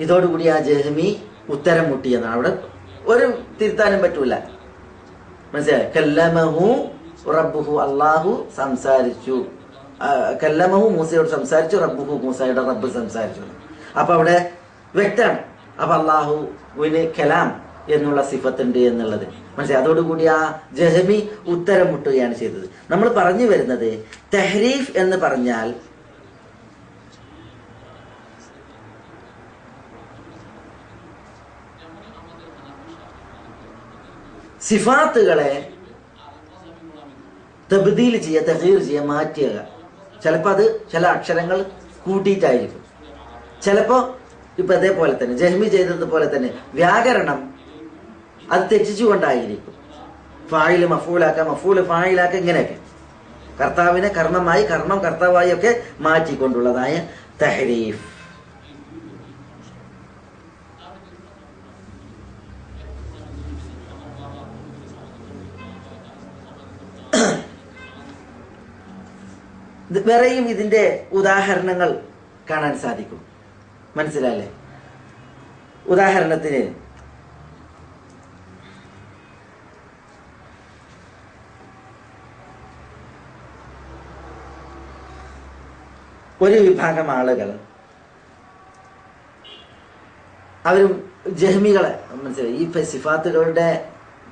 ഇതോടുകൂടി ആ ജഹ്മി ഉത്തരം മുട്ടിയെന്നാണ്. അവിടെ ഒരു തിരുത്താനും പറ്റൂല. മനസ്സിലായി? കല്ലമഹു റബ്ബുഹു, അള്ളാഹു സംസാരിച്ചു. കല്ലമഹു മൂസയോട് സംസാരിച്ചു, റബ്ബുഹു മൂസയുടെ റബ്ബ് സംസാരിച്ചു. അപ്പൊ അവിടെ വ്യക്തമാണ്. അപ്പൊ അള്ളാഹുവിന് കലാം എന്നുള്ള സിഫത്തുണ്ട് എന്നുള്ളത് മനസ്സിലായി. അതോടുകൂടി ആ ജഹ്മി ഉത്തരം മുട്ടുകയാണ് ചെയ്തത്. നമ്മൾ പറഞ്ഞു വരുന്നത് തഹ്രീഫ് എന്ന് പറഞ്ഞാൽ സിഫാത്തുകളെ തബ്ദീൽ ചെയ്യുക, തഗ്യീർ ചെയ്യുക, മാറ്റുക. ചിലപ്പോൾ അത് ചില അക്ഷരങ്ങൾ കൂട്ടിയിട്ടായിരിക്കും, ചിലപ്പോ ഇപ്പൊ അതേപോലെ തന്നെ ജഹ്മി ചെയ്തതുപോലെ തന്നെ വ്യാകരണം അത് തെറ്റിച്ചുകൊണ്ടായിരിക്കും. ഫായില് മഫൂലാക്ക, മഫൂല് ഫായിലാക്ക, ഇങ്ങനെയൊക്കെ കർത്താവിനെ കർമ്മമായി, കർമ്മം കർത്താവായി ഒക്കെ മാറ്റിക്കൊണ്ടുള്ളതായ തഹരീഫ്. വേറെയും ഇതിന്റെ ഉദാഹരണങ്ങൾ കാണാൻ സാധിക്കും. മനസ്സിലായില്ലേ? ഉദാഹരണത്തിന് ഒരു വിഭാഗം ആളുകൾ അവരും ജഹ്മികളെ മനസ്സിലായി ഈ സിഫാത്തുകളുടെ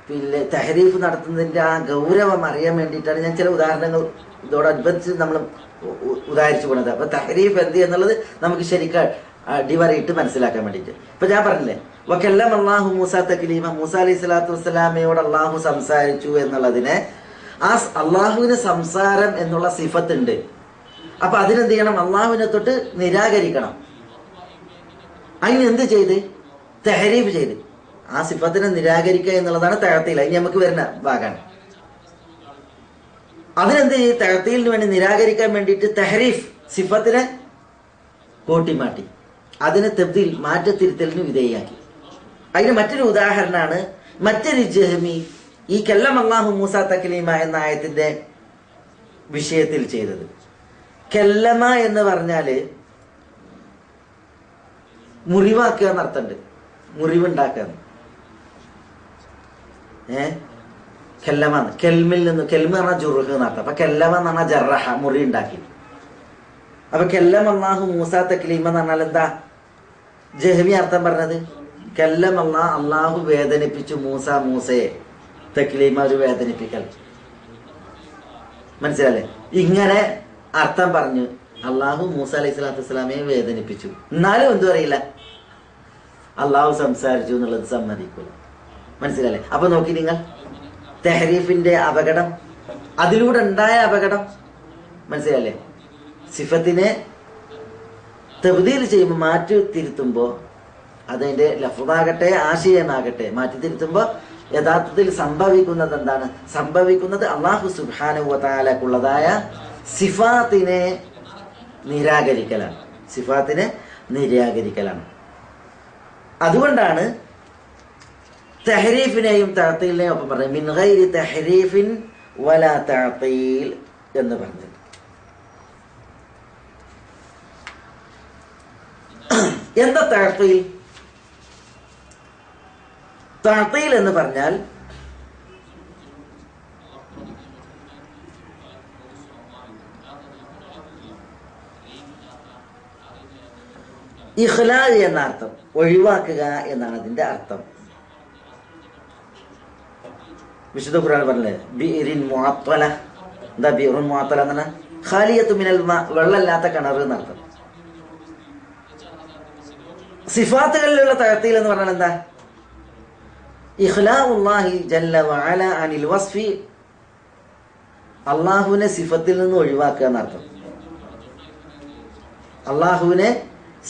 പിന്നെ തഹരീഫ് നടത്തുന്നതിന്റെ ആ ഗൗരവം അറിയാൻ വേണ്ടിയിട്ടാണ് ഞാൻ ചില ഉദാഹരണങ്ങൾ ഇതോടനുബന്ധിച്ച് നമ്മൾ ഉദാഹരിച്ചു പോണത്. അപ്പൊ തഹരീഫ് എന്ത് എന്നുള്ളത് നമുക്ക് ശരിക്കും അടിവരയിട്ട് മനസ്സിലാക്കാൻ വേണ്ടിയിട്ട്. ഇപ്പൊ ഞാൻ പറഞ്ഞില്ലേ, വകല്ലമ അല്ലാഹു മൂസ തക്ലീമ, മൂസ അലൈഹി സ്വലാത്തു വസ്സലാമയോട് അള്ളാഹു സംസാരിച്ചു എന്നുള്ളതിനെ ആ അള്ളാഹുവിന് സംസാരം എന്നുള്ള സിഫത്ത് ഉണ്ട്. അപ്പൊ അതിനെന്ത് ചെയ്യണം? അള്ളാഹുവിനെ തൊട്ട് നിരാകരിക്കണം. അതിന് എന്ത് ചെയ്ത്? തഹരീഫ് ചെയ്ത് ആ സിഫത്തിനെ നിരാകരിക്കുക എന്നുള്ളതാണ് തഅ്തീൽ. ഇനി നമുക്ക് വരുന്ന ഭാഗമാണ്. അതിനെന്ത് ചെയ്യും? തഅ്തീലിന് വേണ്ടി നിരാകരിക്കാൻ വേണ്ടിയിട്ട് തഹരീഫ് സിഫത്തിനെ കൂട്ടിമാറ്റി അതിനെ തബ്ദീൽ മാറ്റത്തിരുത്തലിന് വിധേയാക്കി. അതിന് മറ്റൊരു ഉദാഹരണമാണ് മറ്റൊരു ജഹ്മി ഈ കല്ലം അല്ലാഹു മൂസ തക്ലീമ എന്ന ആയത്തിന്റെ വിഷയത്തിൽ ചെയ്തത്. കല്ലമ എന്ന് പറഞ്ഞാല് മുറിവാക്കുക എന്നർത്ഥമുണ്ട്, മുറിവുണ്ടാക്കുക. കെല്ലമാന്ന് കെൽമിൽ നിന്ന്, കെൽമ പറഞ്ഞാൽ ജുറുഹ് എന്നർത്ഥം. അപ്പൊ കെല്ലമ എന്ന് പറഞ്ഞാൽ ജറഹ, മുറി ഉണ്ടാക്കി. അപ്പൊ കെല്ലം അല്ലാഹു മൂസ തക്ലീമ എന്ന് പറഞ്ഞാൽ എന്താ ജഹ്മി അർത്ഥം പറഞ്ഞത്? കല്ലം അല്ലാഹു വേദനിപ്പിച്ചു മൂസയെ തക്ലീമ, ഒരു വേദനിപ്പിക്കൽ. മനസ്സിലല്ലേ? ഇങ്ങനെ അർത്ഥം പറഞ്ഞു അള്ളാഹു മൂസ അലൈഹി സ്വലാത്തു വസ്സലാമയെ വേദനിപ്പിച്ചു. എന്നാലും എന്തു അറിയില്ല, അള്ളാഹു സംസാരിച്ചു എന്നുള്ളത് സമ്മതിക്കൂല. മനസ്സിലല്ലേ? അപ്പൊ നോക്കി നിങ്ങൾ തെഹരീഫിന്റെ അപകടം, അതിലൂടെ ഉണ്ടായ അപകടം മനസ്സിലല്ലേ? സിഫത്തിനെ തബ്ദീൽ ചെയ്യുമ്പോൾ, മാറ്റി തിരുത്തുമ്പോൾ, അതിന്റെ ലഫ്ളാകട്ടെ ആശയമാകട്ടെ മാറ്റി തിരുത്തുമ്പോൾ യഥാർത്ഥത്തിൽ സംഭവിക്കുന്നത് എന്താണ്? സംഭവിക്കുന്നത് അല്ലാഹു സുബ്ഹാനഹു വ തആലക്കുള്ളതായ സിഫാത്തിനെ നിരാകരിക്കലാണ്. സിഫാത്തിനെ നിരാകരിക്കലാണ്. അതുകൊണ്ടാണ് തഹരീഫിനെയും തഅ്തീലിനെയും ഒപ്പം പറഞ്ഞത് മിൻ ഗൈരി തഹരീഫിൻ വലാ തഅ്തീൽ എന്ന് പറഞ്ഞത്. എന്താ തഅ്തീൽ? തഅ്തീൽ എന്ന് പറഞ്ഞാൽ ഇഖ്ലാൽ എന്ന അർത്ഥം, ഒഴിവാക്കുക എന്നാണ് അതിന്റെ അർത്ഥം. വിശുദ്ധ ഖുർആൻ പറഞ്ഞത് ബിഇറിൻ മുഅത്തല. എന്താ ബിഇറുൻ മുഅത്തല എന്ന് പറഞ്ഞാൽ? ഖാലിയത്തു മിനൽ മാ, വെള്ളമില്ലാത്ത കിണർ എന്നർത്ഥം. സിഫാത്തുകളിലുള്ള തഅ്തീൽ എന്ന് പറഞ്ഞാൽ എന്താ? ഇഖ്ലാഉല്ലാഹി ജല്ല വഅല അനിൽ വസ്ഫി, അള്ളാഹുവിനെ സിഫത്തിൽ നിന്ന് ഒഴിവാക്കുക എന്നർത്ഥം. അള്ളാഹുവിനെ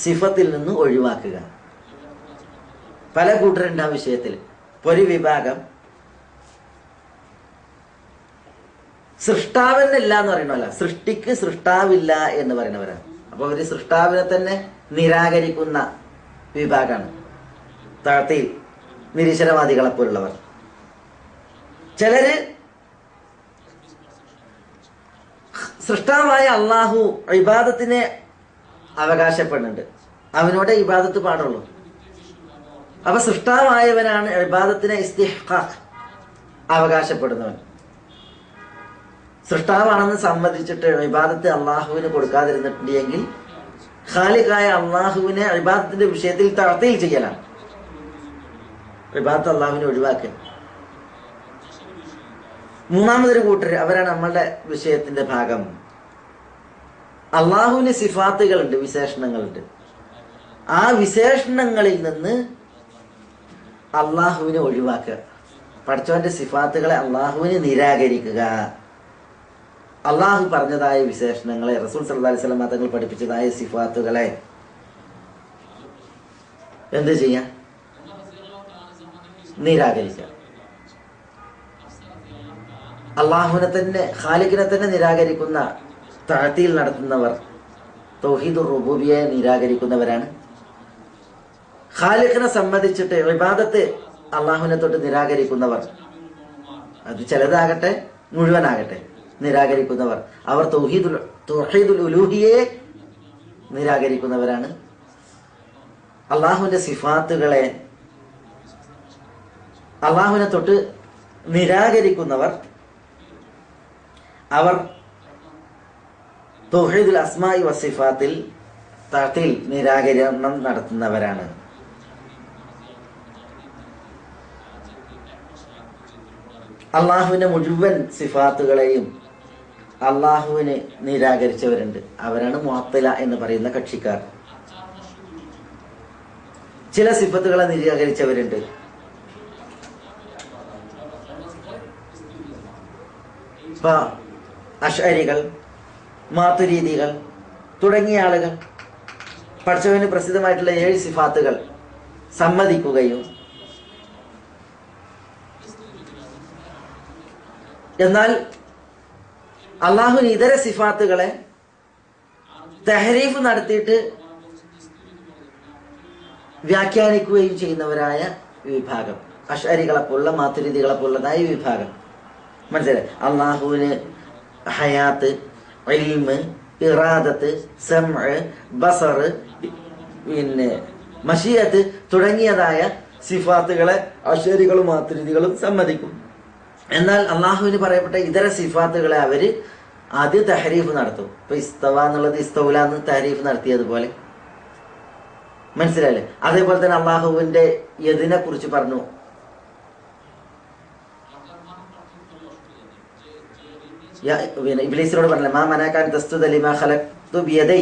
സിഫത്തിൽ നിന്ന് ഒഴിവാക്കുക. പല കൂട്ടരുണ്ട് ആ വിഷയത്തിൽ. ഒരു വിഭാഗം സൃഷ്ടാവിനില്ല എന്ന് പറയണമല്ല, സൃഷ്ടിക്ക് സൃഷ്ടാവില്ല എന്ന് പറയുന്നവരാണ്. അപ്പൊ അവര് സൃഷ്ടാവിനെ തന്നെ നിരാകരിക്കുന്ന വിഭാഗമാണ് തഅ്തീൽ നിരീശ്വരവാദികളെ പോലുള്ളവർ. ചിലര് സൃഷ്ടാവായ അള്ളാഹു ഇബാദത്തിനെ അവകാശപ്പെടുന്നുണ്ട്, അവനോടെ ഇബാദത്ത് പാടുള്ളൂ. അപ്പൊ സൃഷ്ടാവായവനാണ് ഇബാദത്തിനെ ഇസ്തിഹ്ഖാഖ് അവകാശപ്പെടുന്നവൻ. സൃഷ്ടാവാണെന്ന് സമ്മതിച്ചിട്ട് ഇബാദത്ത് അള്ളാഹുവിന് കൊടുക്കാതിരുന്നിട്ടുണ്ടെങ്കിൽ ഖാലിഖായ അള്ളാഹുവിനെ ഇബാദത്തിന്റെ വിഷയത്തിൽ തഅ്തീൽ ചെയ്യലാണ്. ഇബാദത്ത് അള്ളാഹുവിനെ ഒഴിവാക്കുക. മൂന്നാമതൊരു കൂട്ടർ, അവരാണ് നമ്മളുടെ വിഷയത്തിന്റെ ഭാഗം. അള്ളാഹുവിന് സിഫാത്തുകളുണ്ട്, വിശേഷണങ്ങളുണ്ട്. ആ വിശേഷണങ്ങളിൽ നിന്ന് അള്ളാഹുവിനെ ഒഴിവാക്കുക. പഠിച്ചവന്റെ സിഫാത്തുകളെ അള്ളാഹുവിനെ നിരാകരിക്കുക. അള്ളാഹു പറഞ്ഞതായ വിശേഷണങ്ങളെ, റസൂൽ സല്ലല്ലാഹു അലൈഹി വസല്ലം തങ്ങൾ പഠിപ്പിച്ചതായ സിഫാത്തുകളെ എന്ത് ചെയ്യാം? നിരാകരിക്കുക. അള്ളാഹുവിനെ തന്നെ, ഖാലിഖിനെ തന്നെ നിരാകരിക്കുന്ന, തഅ്തീൽ നടത്തുന്നവർ തൗഹീദുർ റുബൂബിയ്യയെ നിരാകരിക്കുന്നവരാണ്. ഖാലിഖിനെ സംബന്ധിച്ചിട്ട് ഇബാദത്ത് അള്ളാഹുവിനെ തൊട്ട് നിരാകരിക്കുന്നവർ, അത് ചിലതാകട്ടെ മുഴുവനാകട്ടെ, നിരാകരിക്കുന്നവർ, അവർ തൗഹീദുൽ ഉലൂഹിയയെ നിരാകരിക്കുന്നവരാണ്. അള്ളാഹുവിന്റെ സിഫാത്തുകളെ, അള്ളാഹുവിനെ തൊട്ട് നിരാകരിക്കുന്നവർ, അവർ തൗഹീദുൽ അസ്മാഇ വസിഫാത്തിൽ തഅ്തീൽ നിരാകരണം നടത്തുന്നവരാണ്. അള്ളാഹുവിന്റെ മുഴുവൻ സിഫാത്തുകളെയും അള്ളാഹുവിനെ നിരാകരിച്ചവരുണ്ട്. അവരാണ് മുഅത്തില എന്ന് പറയുന്ന കക്ഷിക്കാർ. ചില സിഫത്തുകളെ നിരാകരിച്ചവരുണ്ട്. ഇപ്പൊ അശ്അരികൾ, മാതുരീദികൾ തുടങ്ങിയ ആളുകൾ പഠിച്ചവന് പ്രസിദ്ധമായിട്ടുള്ള 7 സിഫാത്തുകൾ സമ്മതിക്കുകയും എന്നാൽ അള്ളാഹുവിന് ഇതര സിഫാത്തുകളെ തഹരീഫ് നടത്തിയിട്ട് വ്യാഖ്യാനിക്കുകയും ചെയ്യുന്നവരായ വിഭാഗം, അശ്അരികളെ പോലുള്ള മാതുരിദികളെ പോലുള്ളതായ വിഭാഗം. മനസ്സിലായി? അള്ളാഹുവിന് ഹയാത്ത്, ഇൽമ്, ഇറാദത്ത്, സമഅ്, ബസർ, പിന്നെ മശിയത്ത് തുടങ്ങിയതായ സിഫാത്തുകളെ അശ്അരികളും മാതുരിദികളും സമ്മതിക്കും. എന്നാൽ അള്ളാഹുവിന് പറയപ്പെട്ട ഇതര സിഫാത്തുകളെ അവര് ആദ്യം തഹരീഫ് നടത്തും. ഇപ്പൊ ഇസ്തവ എന്നുള്ളത് ഇസ്തൗല എന്ന് തഹരീഫ് നടത്തിയതുപോലെ. മനസ്സിലായില്ലേ? അതേപോലെ തന്നെ അള്ളാഹുവിന്റെ യദിനെ കുറിച്ച് പറഞ്ഞു. ഇബ്ലീസിനോട് പറഞ്ഞില്ല, മാ മനാക്കാൻ തസ്തുദ ലിമാ ഖലഖ്തു ബിയദൈ,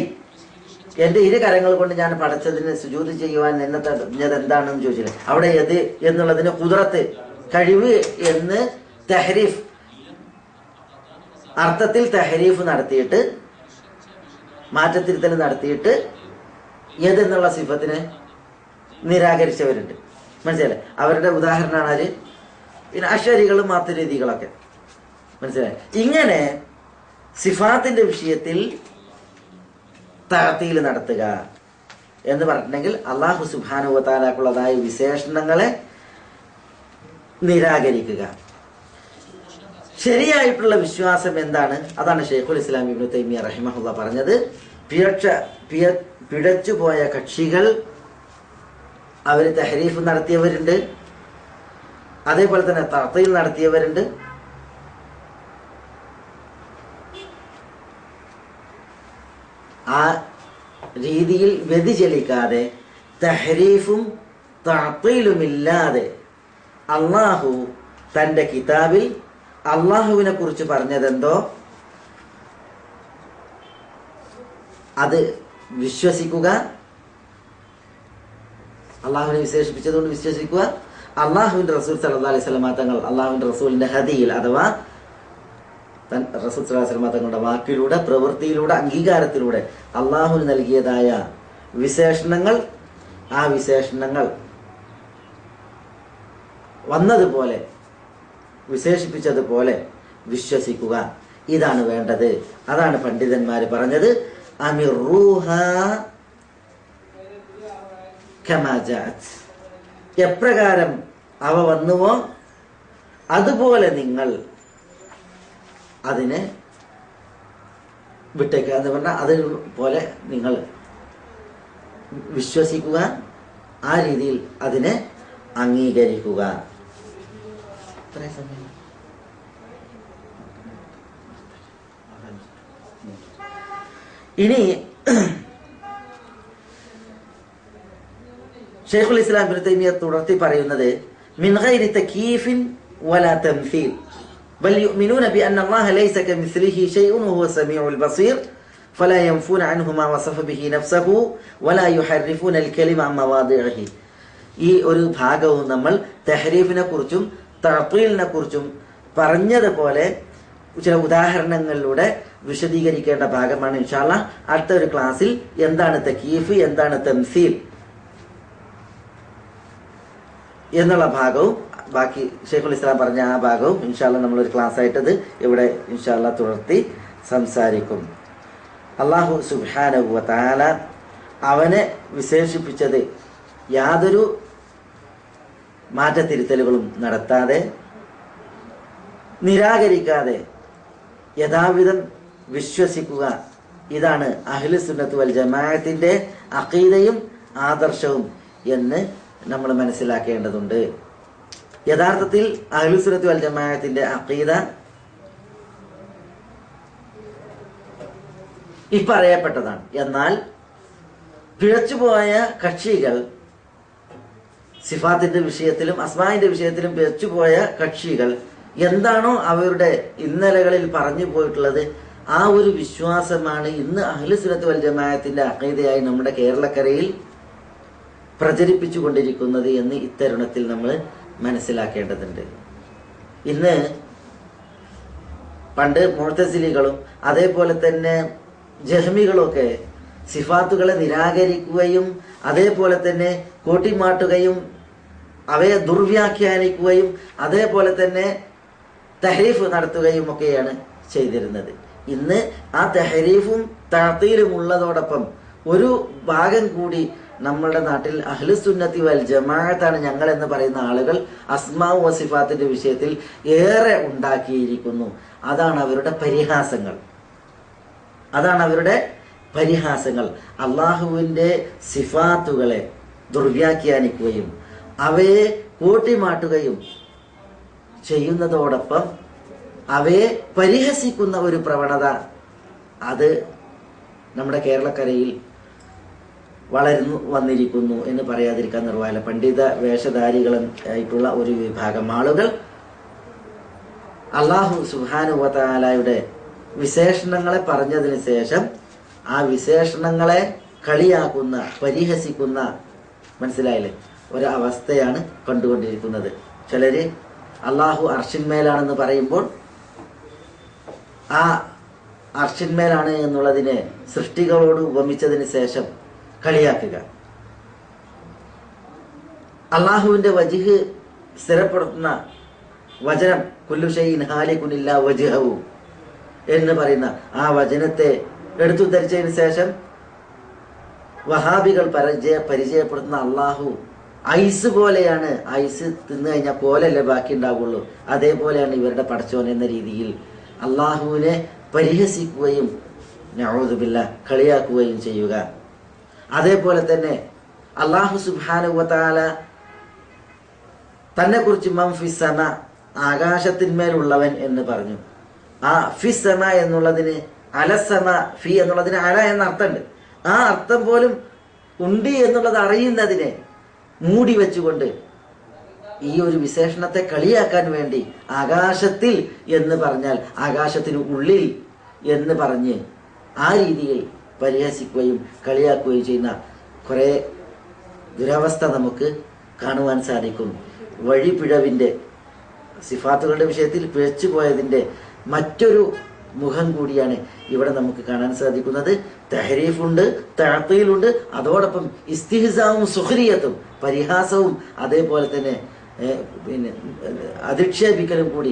എന്റെ ഇരു കരങ്ങൾ കൊണ്ട് ഞാൻ പടച്ചതിന് സുജൂദ് ചെയ്യുവാൻ എന്നെ തടഞ്ഞത് എന്താണെന്ന് ചോദിച്ചില്ല. അവിടെ യദ് എന്നുള്ളതിന് ഖുദ്റത്ത്, കഴിവ് എന്ന് തഹരീഫ് അർത്ഥത്തിൽ തഹരീഫ് നടത്തിയിട്ട്, മാറ്റത്തിരുത്തൽ നടത്തിയിട്ട് യദ് എന്നുള്ള സിഫത്തിനെ നിരാകരിച്ചവരുണ്ട്. മനസ്സിലായി? അവരുടെ ഉദാഹരണമാണ് അത്. പിന്നെ അശ്അരികളും മാതുരിദികളൊക്കെ. മനസ്സിലായി? ഇങ്ങനെ സിഫാത്തിന്റെ വിഷയത്തിൽ തഅ്തീൽ നടത്തുക എന്ന് പറഞ്ഞിട്ടുണ്ടെങ്കിൽ അല്ലാഹു സുബ്ഹാനഹു വ തആലക്കുള്ളതായ വിശേഷണങ്ങളെ നിരാകരിക്കുക. ശരിയായിട്ടുള്ള വിശ്വാസം എന്താണ്? അതാണ് ശൈഖുൽ ഇസ്ലാം ഇബ്നു തൈമിയ്യ റഹിമഹുല്ലാഹ് പറഞ്ഞത്. പിഴച്ചുപോയ കക്ഷികൾ അവര് തഹരീഫ് നടത്തിയവരുണ്ട്, അതേപോലെ തന്നെ തഅ്തീൽ നടത്തിയവരുണ്ട്. ആ രീതിയിൽ വ്യതിചലിക്കാതെ തഹരീഫും തഅ്തീലുമില്ലാതെ അള്ളാഹു തന്റെ കിതാബിൽ അള്ളാഹുവിനെ കുറിച്ച് പറഞ്ഞതെന്തോ അത് വിശ്വസിക്കുക, അള്ളാഹുവിനെ വിശേഷിപ്പിച്ചതുകൊണ്ട് വിശ്വസിക്കുക. അള്ളാഹുവിന്റെ റസൂൽ സല്ലല്ലാഹു അലൈഹി വസല്ലം തങ്ങൾ അള്ളാഹുവിന്റെ റസൂലിന്റെ ഹദിയിൽ അഥവാ റസൂൽ സല്ലല്ലാഹു അലൈഹി വസല്ലം തങ്ങളുടെ വാക്കിലൂടെ, പ്രവൃത്തിയിലൂടെ, അംഗീകാരത്തിലൂടെ അള്ളാഹുവിന് നൽകിയതായ വിശേഷണങ്ങൾ, ആ വിശേഷണങ്ങൾ വന്നതുപോലെ വിശേഷിപ്പിച്ചതുപോലെ വിശ്വസിക്കുക. ഇതാണ് വേണ്ടത്. അതാണ് പണ്ഡിതന്മാര് പറഞ്ഞത്, അമിറൂഹ കമാ ജാഅത്, എപ്രകാരം അവ വന്നുവോ അതുപോലെ നിങ്ങൾ അതിനെ വിട്ടേക്കുക എന്ന് പറഞ്ഞാൽ അതുപോലെ നിങ്ങൾ വിശ്വസിക്കുക, ആ രീതിയിൽ അതിനെ അംഗീകരിക്കുക. ഇനി ശൈഖുൽ ഇസ്ലാം ഇബ്നു തൈമിയ്യ തുടർത്തി പറയുന്നത്, മിൻ ഗൈരി തകീഫിൻ വലാ തംസീൽ ബൽ യുഅ്മിനൂന ബിഅന്ന അല്ലാഹ ലൈസ കമിസ്ലിഹി ശൈഉൻ വഹുവ സമീഉൽ ബസീർ ഫലാ യൻഫൂന അൻഹു മാ വസഫ ബിഹി നഫ്സഹു വലാ യുഹർരിഫൂന അൽ കലിമ അൻ മവാദിഇഹി. ഈ ഒരു ഭാഗവും നമ്മൾ തഹരീഫിനെ കുറിച്ചും തഅ്തീലിനെ കുറിച്ചും പറഞ്ഞതുപോലെ ചില ഉദാഹരണങ്ങളിലൂടെ വിശദീകരിക്കേണ്ട ഭാഗമാണ്. ഇൻഷാ അല്ലാഹ് അടുത്ത ഒരു ക്ലാസ്സിൽ എന്താണ് തകീഫ്, എന്താണ് തംസീൽ എന്നുള്ള ഭാഗവും ബാക്കി ശൈഖുൽ ഇസ്ലാം പറഞ്ഞ ആ ഭാഗവും ഇൻഷാ അല്ലാഹ് നമ്മളൊരു ക്ലാസ് ആയിട്ടത് ഇവിടെ ഇൻഷാ അല്ലാഹ് തുടർത്തി സംസാരിക്കും. അല്ലാഹു സുബ്ഹാനഹു വ തആല അവനെ വിശേഷിപ്പിച്ചത് യാതൊരു മാറ്റത്തിരുത്തലുകളും നടത്താതെ, നിരാകരിക്കാതെ യഥാവിധം വിശ്വസിക്കുക. ഇതാണ് അഹ്ലു സുന്നത്ത് വൽ ജമാഅത്തിന്റെ അഖീദയും ആദർശവും എന്ന് നമ്മൾ മനസ്സിലാക്കേണ്ടതുണ്ട്. യഥാർത്ഥത്തിൽ അഹ്ലു സുന്നത്ത് വൽ ജമാഅത്തിന്റെ അഖീദ ഇപ്പറയപ്പെട്ടതാണ്. എന്നാൽ പിഴച്ചുപോയ കക്ഷികൾ, സിഫാത്തിന്റെ വിഷയത്തിലും അസ്മാഇന്റെ വിഷയത്തിലും പിഴച്ചുപോയ കക്ഷികൾ എന്താണോ അവരുടെ ഇന്നലകളിൽ പറഞ്ഞു പോയിട്ടുള്ളത്, ആ ഒരു വിശ്വാസമാണ് ഇന്ന് അഹ്ലു സുന്നത്ത് വൽ ജമാഅത്തിന്റെ അഖീദയായി നമ്മുടെ കേരളക്കരയിൽ പ്രചരിപ്പിച്ചു കൊണ്ടിരിക്കുന്നത് എന്ന് ഇത്തരുണത്തിൽ നമ്മൾ മനസ്സിലാക്കേണ്ടതുണ്ട്. ഇന്ന് പണ്ട് മുഅ്തസിലികളും അതേപോലെ തന്നെ ജഹ്മികളൊക്കെ സിഫാത്തുകളെ നിരാകരിക്കുകയും അതേപോലെ തന്നെ കോട്ടിമാട്ടുകയും അവയെ ദുർവ്യാഖ്യാനിക്കുകയും അതേപോലെ തന്നെ തഹരീഫ് നടത്തുകയും ഒക്കെയാണ് ചെയ്തിരുന്നത്. ഇന്ന് ആ തഹരീഫും തഅ്തീലും ഉള്ളതോടൊപ്പം ഒരു ഭാഗം കൂടി നമ്മുടെ നാട്ടിൽ അഹ്ലുസുന്നത്തി വൽ ജമാഅത്താണ് ഞങ്ങൾ എന്ന് പറയുന്ന ആളുകൾ അസ്മാഉ വസിഫാത്തിന്റെ വിഷയത്തിൽ ഏറെ ഉണ്ടാക്കിയിരിക്കുന്നു. അതാണ് അവരുടെ പരിഹാസങ്ങൾ. അള്ളാഹുവിന്റെ സിഫാത്തുകളെ ദുർവ്യാഖ്യാനിക്കുകയും അവയെ കൂട്ടിമാട്ടുകയും ചെയ്യുന്നതോടൊപ്പം അവയെ പരിഹസിക്കുന്ന ഒരു പ്രവണത അത് നമ്മുടെ കേരളക്കരയിൽ വളർന്നു വന്നിരിക്കുന്നു എന്ന് പറയാതിരിക്കാൻ നിർവാഹമില്ല. പണ്ഡിത വേഷധാരികളായിട്ടുള്ള ഒരു വിഭാഗം ആളുകൾ അല്ലാഹു സുബ്ഹാനഹു വ തആലയുടെ വിശേഷണങ്ങളെ പറഞ്ഞതിന് ശേഷം ആ വിശേഷണങ്ങളെ കളിയാക്കുന്ന, പരിഹസിക്കുന്ന, മനസ്സിലായില്ലേ, ഒരവസ്ഥയാണ് കണ്ടുകൊണ്ടിരിക്കുന്നത്. ചിലര് അള്ളാഹു അർശിന്മേലാണെന്ന് പറയുമ്പോൾ ആ അർശിന്മേലാണ് എന്നുള്ളതിനെ സൃഷ്ടികളോട് ഉപമിച്ചതിന് ശേഷം കളിയാക്കുക. അള്ളാഹുവിന്റെ വജ്ഹ് സ്ഥിരപ്പെടുത്തുന്ന വചനം കുല്ലു ഷൈഇൻ ഹാലികുൻ ഇല്ലാ വജ്ഹഹു എന്ന് പറയുന്ന ആ വചനത്തെ എടുത്തു ധരിച്ചതിന് ശേഷം വഹാബികൾ പരിചയപ്പെടുത്തുന്ന അള്ളാഹു ഐസ് പോലെയാണ്, ഐസ് തിന്നു കഴിഞ്ഞാൽ പോലല്ലേ ബാക്കി ഉണ്ടാവുള്ളൂ, അതേപോലെയാണ് ഇവരുടെ പടച്ചോൻ എന്ന രീതിയിൽ അള്ളാഹുവിനെ പരിഹസിക്കുകയും നഊദു ബില്ലാഹ് കളിയാക്കുകയും ചെയ്യുക. അതേപോലെ തന്നെ അല്ലാഹു സുബ്ഹാനഹു വ തആല തന്നെ കുറിച്ച് മൻ ഫിസ് സമ, ആകാശത്തിന്മേലുള്ളവൻ എന്ന് പറഞ്ഞു. ആ ഫിസ് സമ എന്നുള്ളതിന് അലസമ, ഫി എന്നുള്ളതിന് അല എന്ന അർത്ഥമുണ്ട്. ആ അർത്ഥം പോലും ഉണ്ട് എന്നുള്ളത് അറിയുന്നതിനെ മൂടി വെച്ചുകൊണ്ട് ഈ ഒരു വിശേഷണത്തെ കളിയാക്കാൻ വേണ്ടി ആകാശത്തിൽ എന്ന് പറഞ്ഞാൽ ആകാശത്തിന് ഉള്ളിൽ എന്ന് പറഞ്ഞ് ആ രീതിയിൽ പരിഹസിക്കുകയും കളിയാക്കുകയും ചെയ്യുന്ന കുറെ ദുരവസ്ഥ നമുക്ക് കാണുവാൻ സാധിക്കും. വഴിപിഴവിൻ്റെ, സിഫാത്തുകളുടെ വിഷയത്തിൽ പിഴച്ചുപോയതിൻ്റെ മറ്റൊരു മുഖം കൂടിയാണ് ഇവിടെ നമുക്ക് കാണാൻ സാധിക്കുന്നത്. തഹരീഫുണ്ട്, തഅ്തീലുണ്ട്, അതോടൊപ്പം ഇസ്തിഹ്സാവും സുഖ്രിയത്തും, പരിഹാസവും അതേപോലെ തന്നെ അധിക്ഷേപിക്കലും കൂടി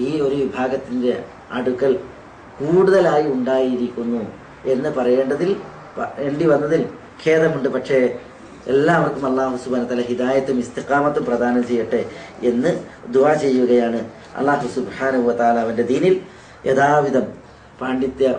ഈ ഒരു വിഭാഗത്തിന്റെ അടുക്കൽ കൂടുതലായി ഉണ്ടായിരിക്കുന്നു എന്ന് പറയേണ്ടി വന്നതിൽ ഖേദമുണ്ട്. പക്ഷേ എല്ലാവർക്കും അല്ലാഹു സുബ്ഹാനഹു വ തആല ഹിദായത്തും ഇസ്തിഖാമത്തും പ്രദാനം ചെയ്യട്ടെ എന്ന് ദുആ ചെയ്യുകയാണ്. അല്ലാഹു സുബ്ഹാനഹു വ തആല അവന്റെ ദീനിൽ യഥാവിധം പാണ്ഡിത്യം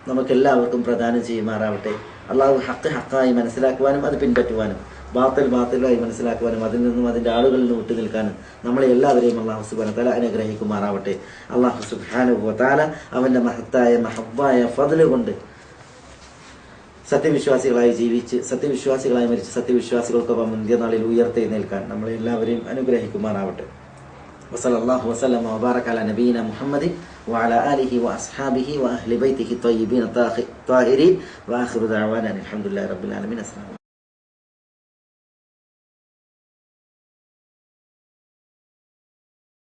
നമുക്കെല്ലാവർക്കും പ്രദാനം ചെയ്യുമാറാവട്ടെ. അള്ളാഹു ഹക്ക് ഹക്കായി മനസ്സിലാക്കുവാനും അത് പിൻപറ്റുവാനും ബാത്തിലായി മനസ്സിലാക്കുവാനും അതിൽ നിന്നും അതിൻ്റെ ആളുകളിൽ നിന്ന് വിട്ടു നിൽക്കാനും നമ്മളെ എല്ലാവരെയും അള്ളാഹു സുബ്ഹാനഹു വ തആല അനുഗ്രഹിക്കുമാറാവട്ടെ. അള്ളാഹു സുബ്ഹാനഹു വ തആല അവൻ്റെ മഹത്തായ മഹബ്ബായ ഫദ്ല് കൊണ്ട് സത്യവിശ്വാസികളായി ജീവിച്ച് സത്യവിശ്വാസികളായി മരിച്ച് സത്യവിശ്വാസികൾക്കൊപ്പം അന്ത്യനാളിൽ ഉയർത്തെഴുന്നേൽക്കാൻ നമ്മളെ എല്ലാവരെയും അനുഗ്രഹിക്കുമാറാവട്ടെ. വസല്ലല്ലാഹു വസല്ലമ വബാറക അലാ നബിയിന മുഹമ്മദിൻ വഅലാ ആലിഹി വഅസ്ഹാബിഹി വഅഹ്ലി ബൈതിഹി ത്വയ്യിബീന ത്വാഹിരീൻ വആഖിറു ദഅവാനാ അൽഹംദുലില്ലാഹി റബ്ബിൽ ആലമീൻ.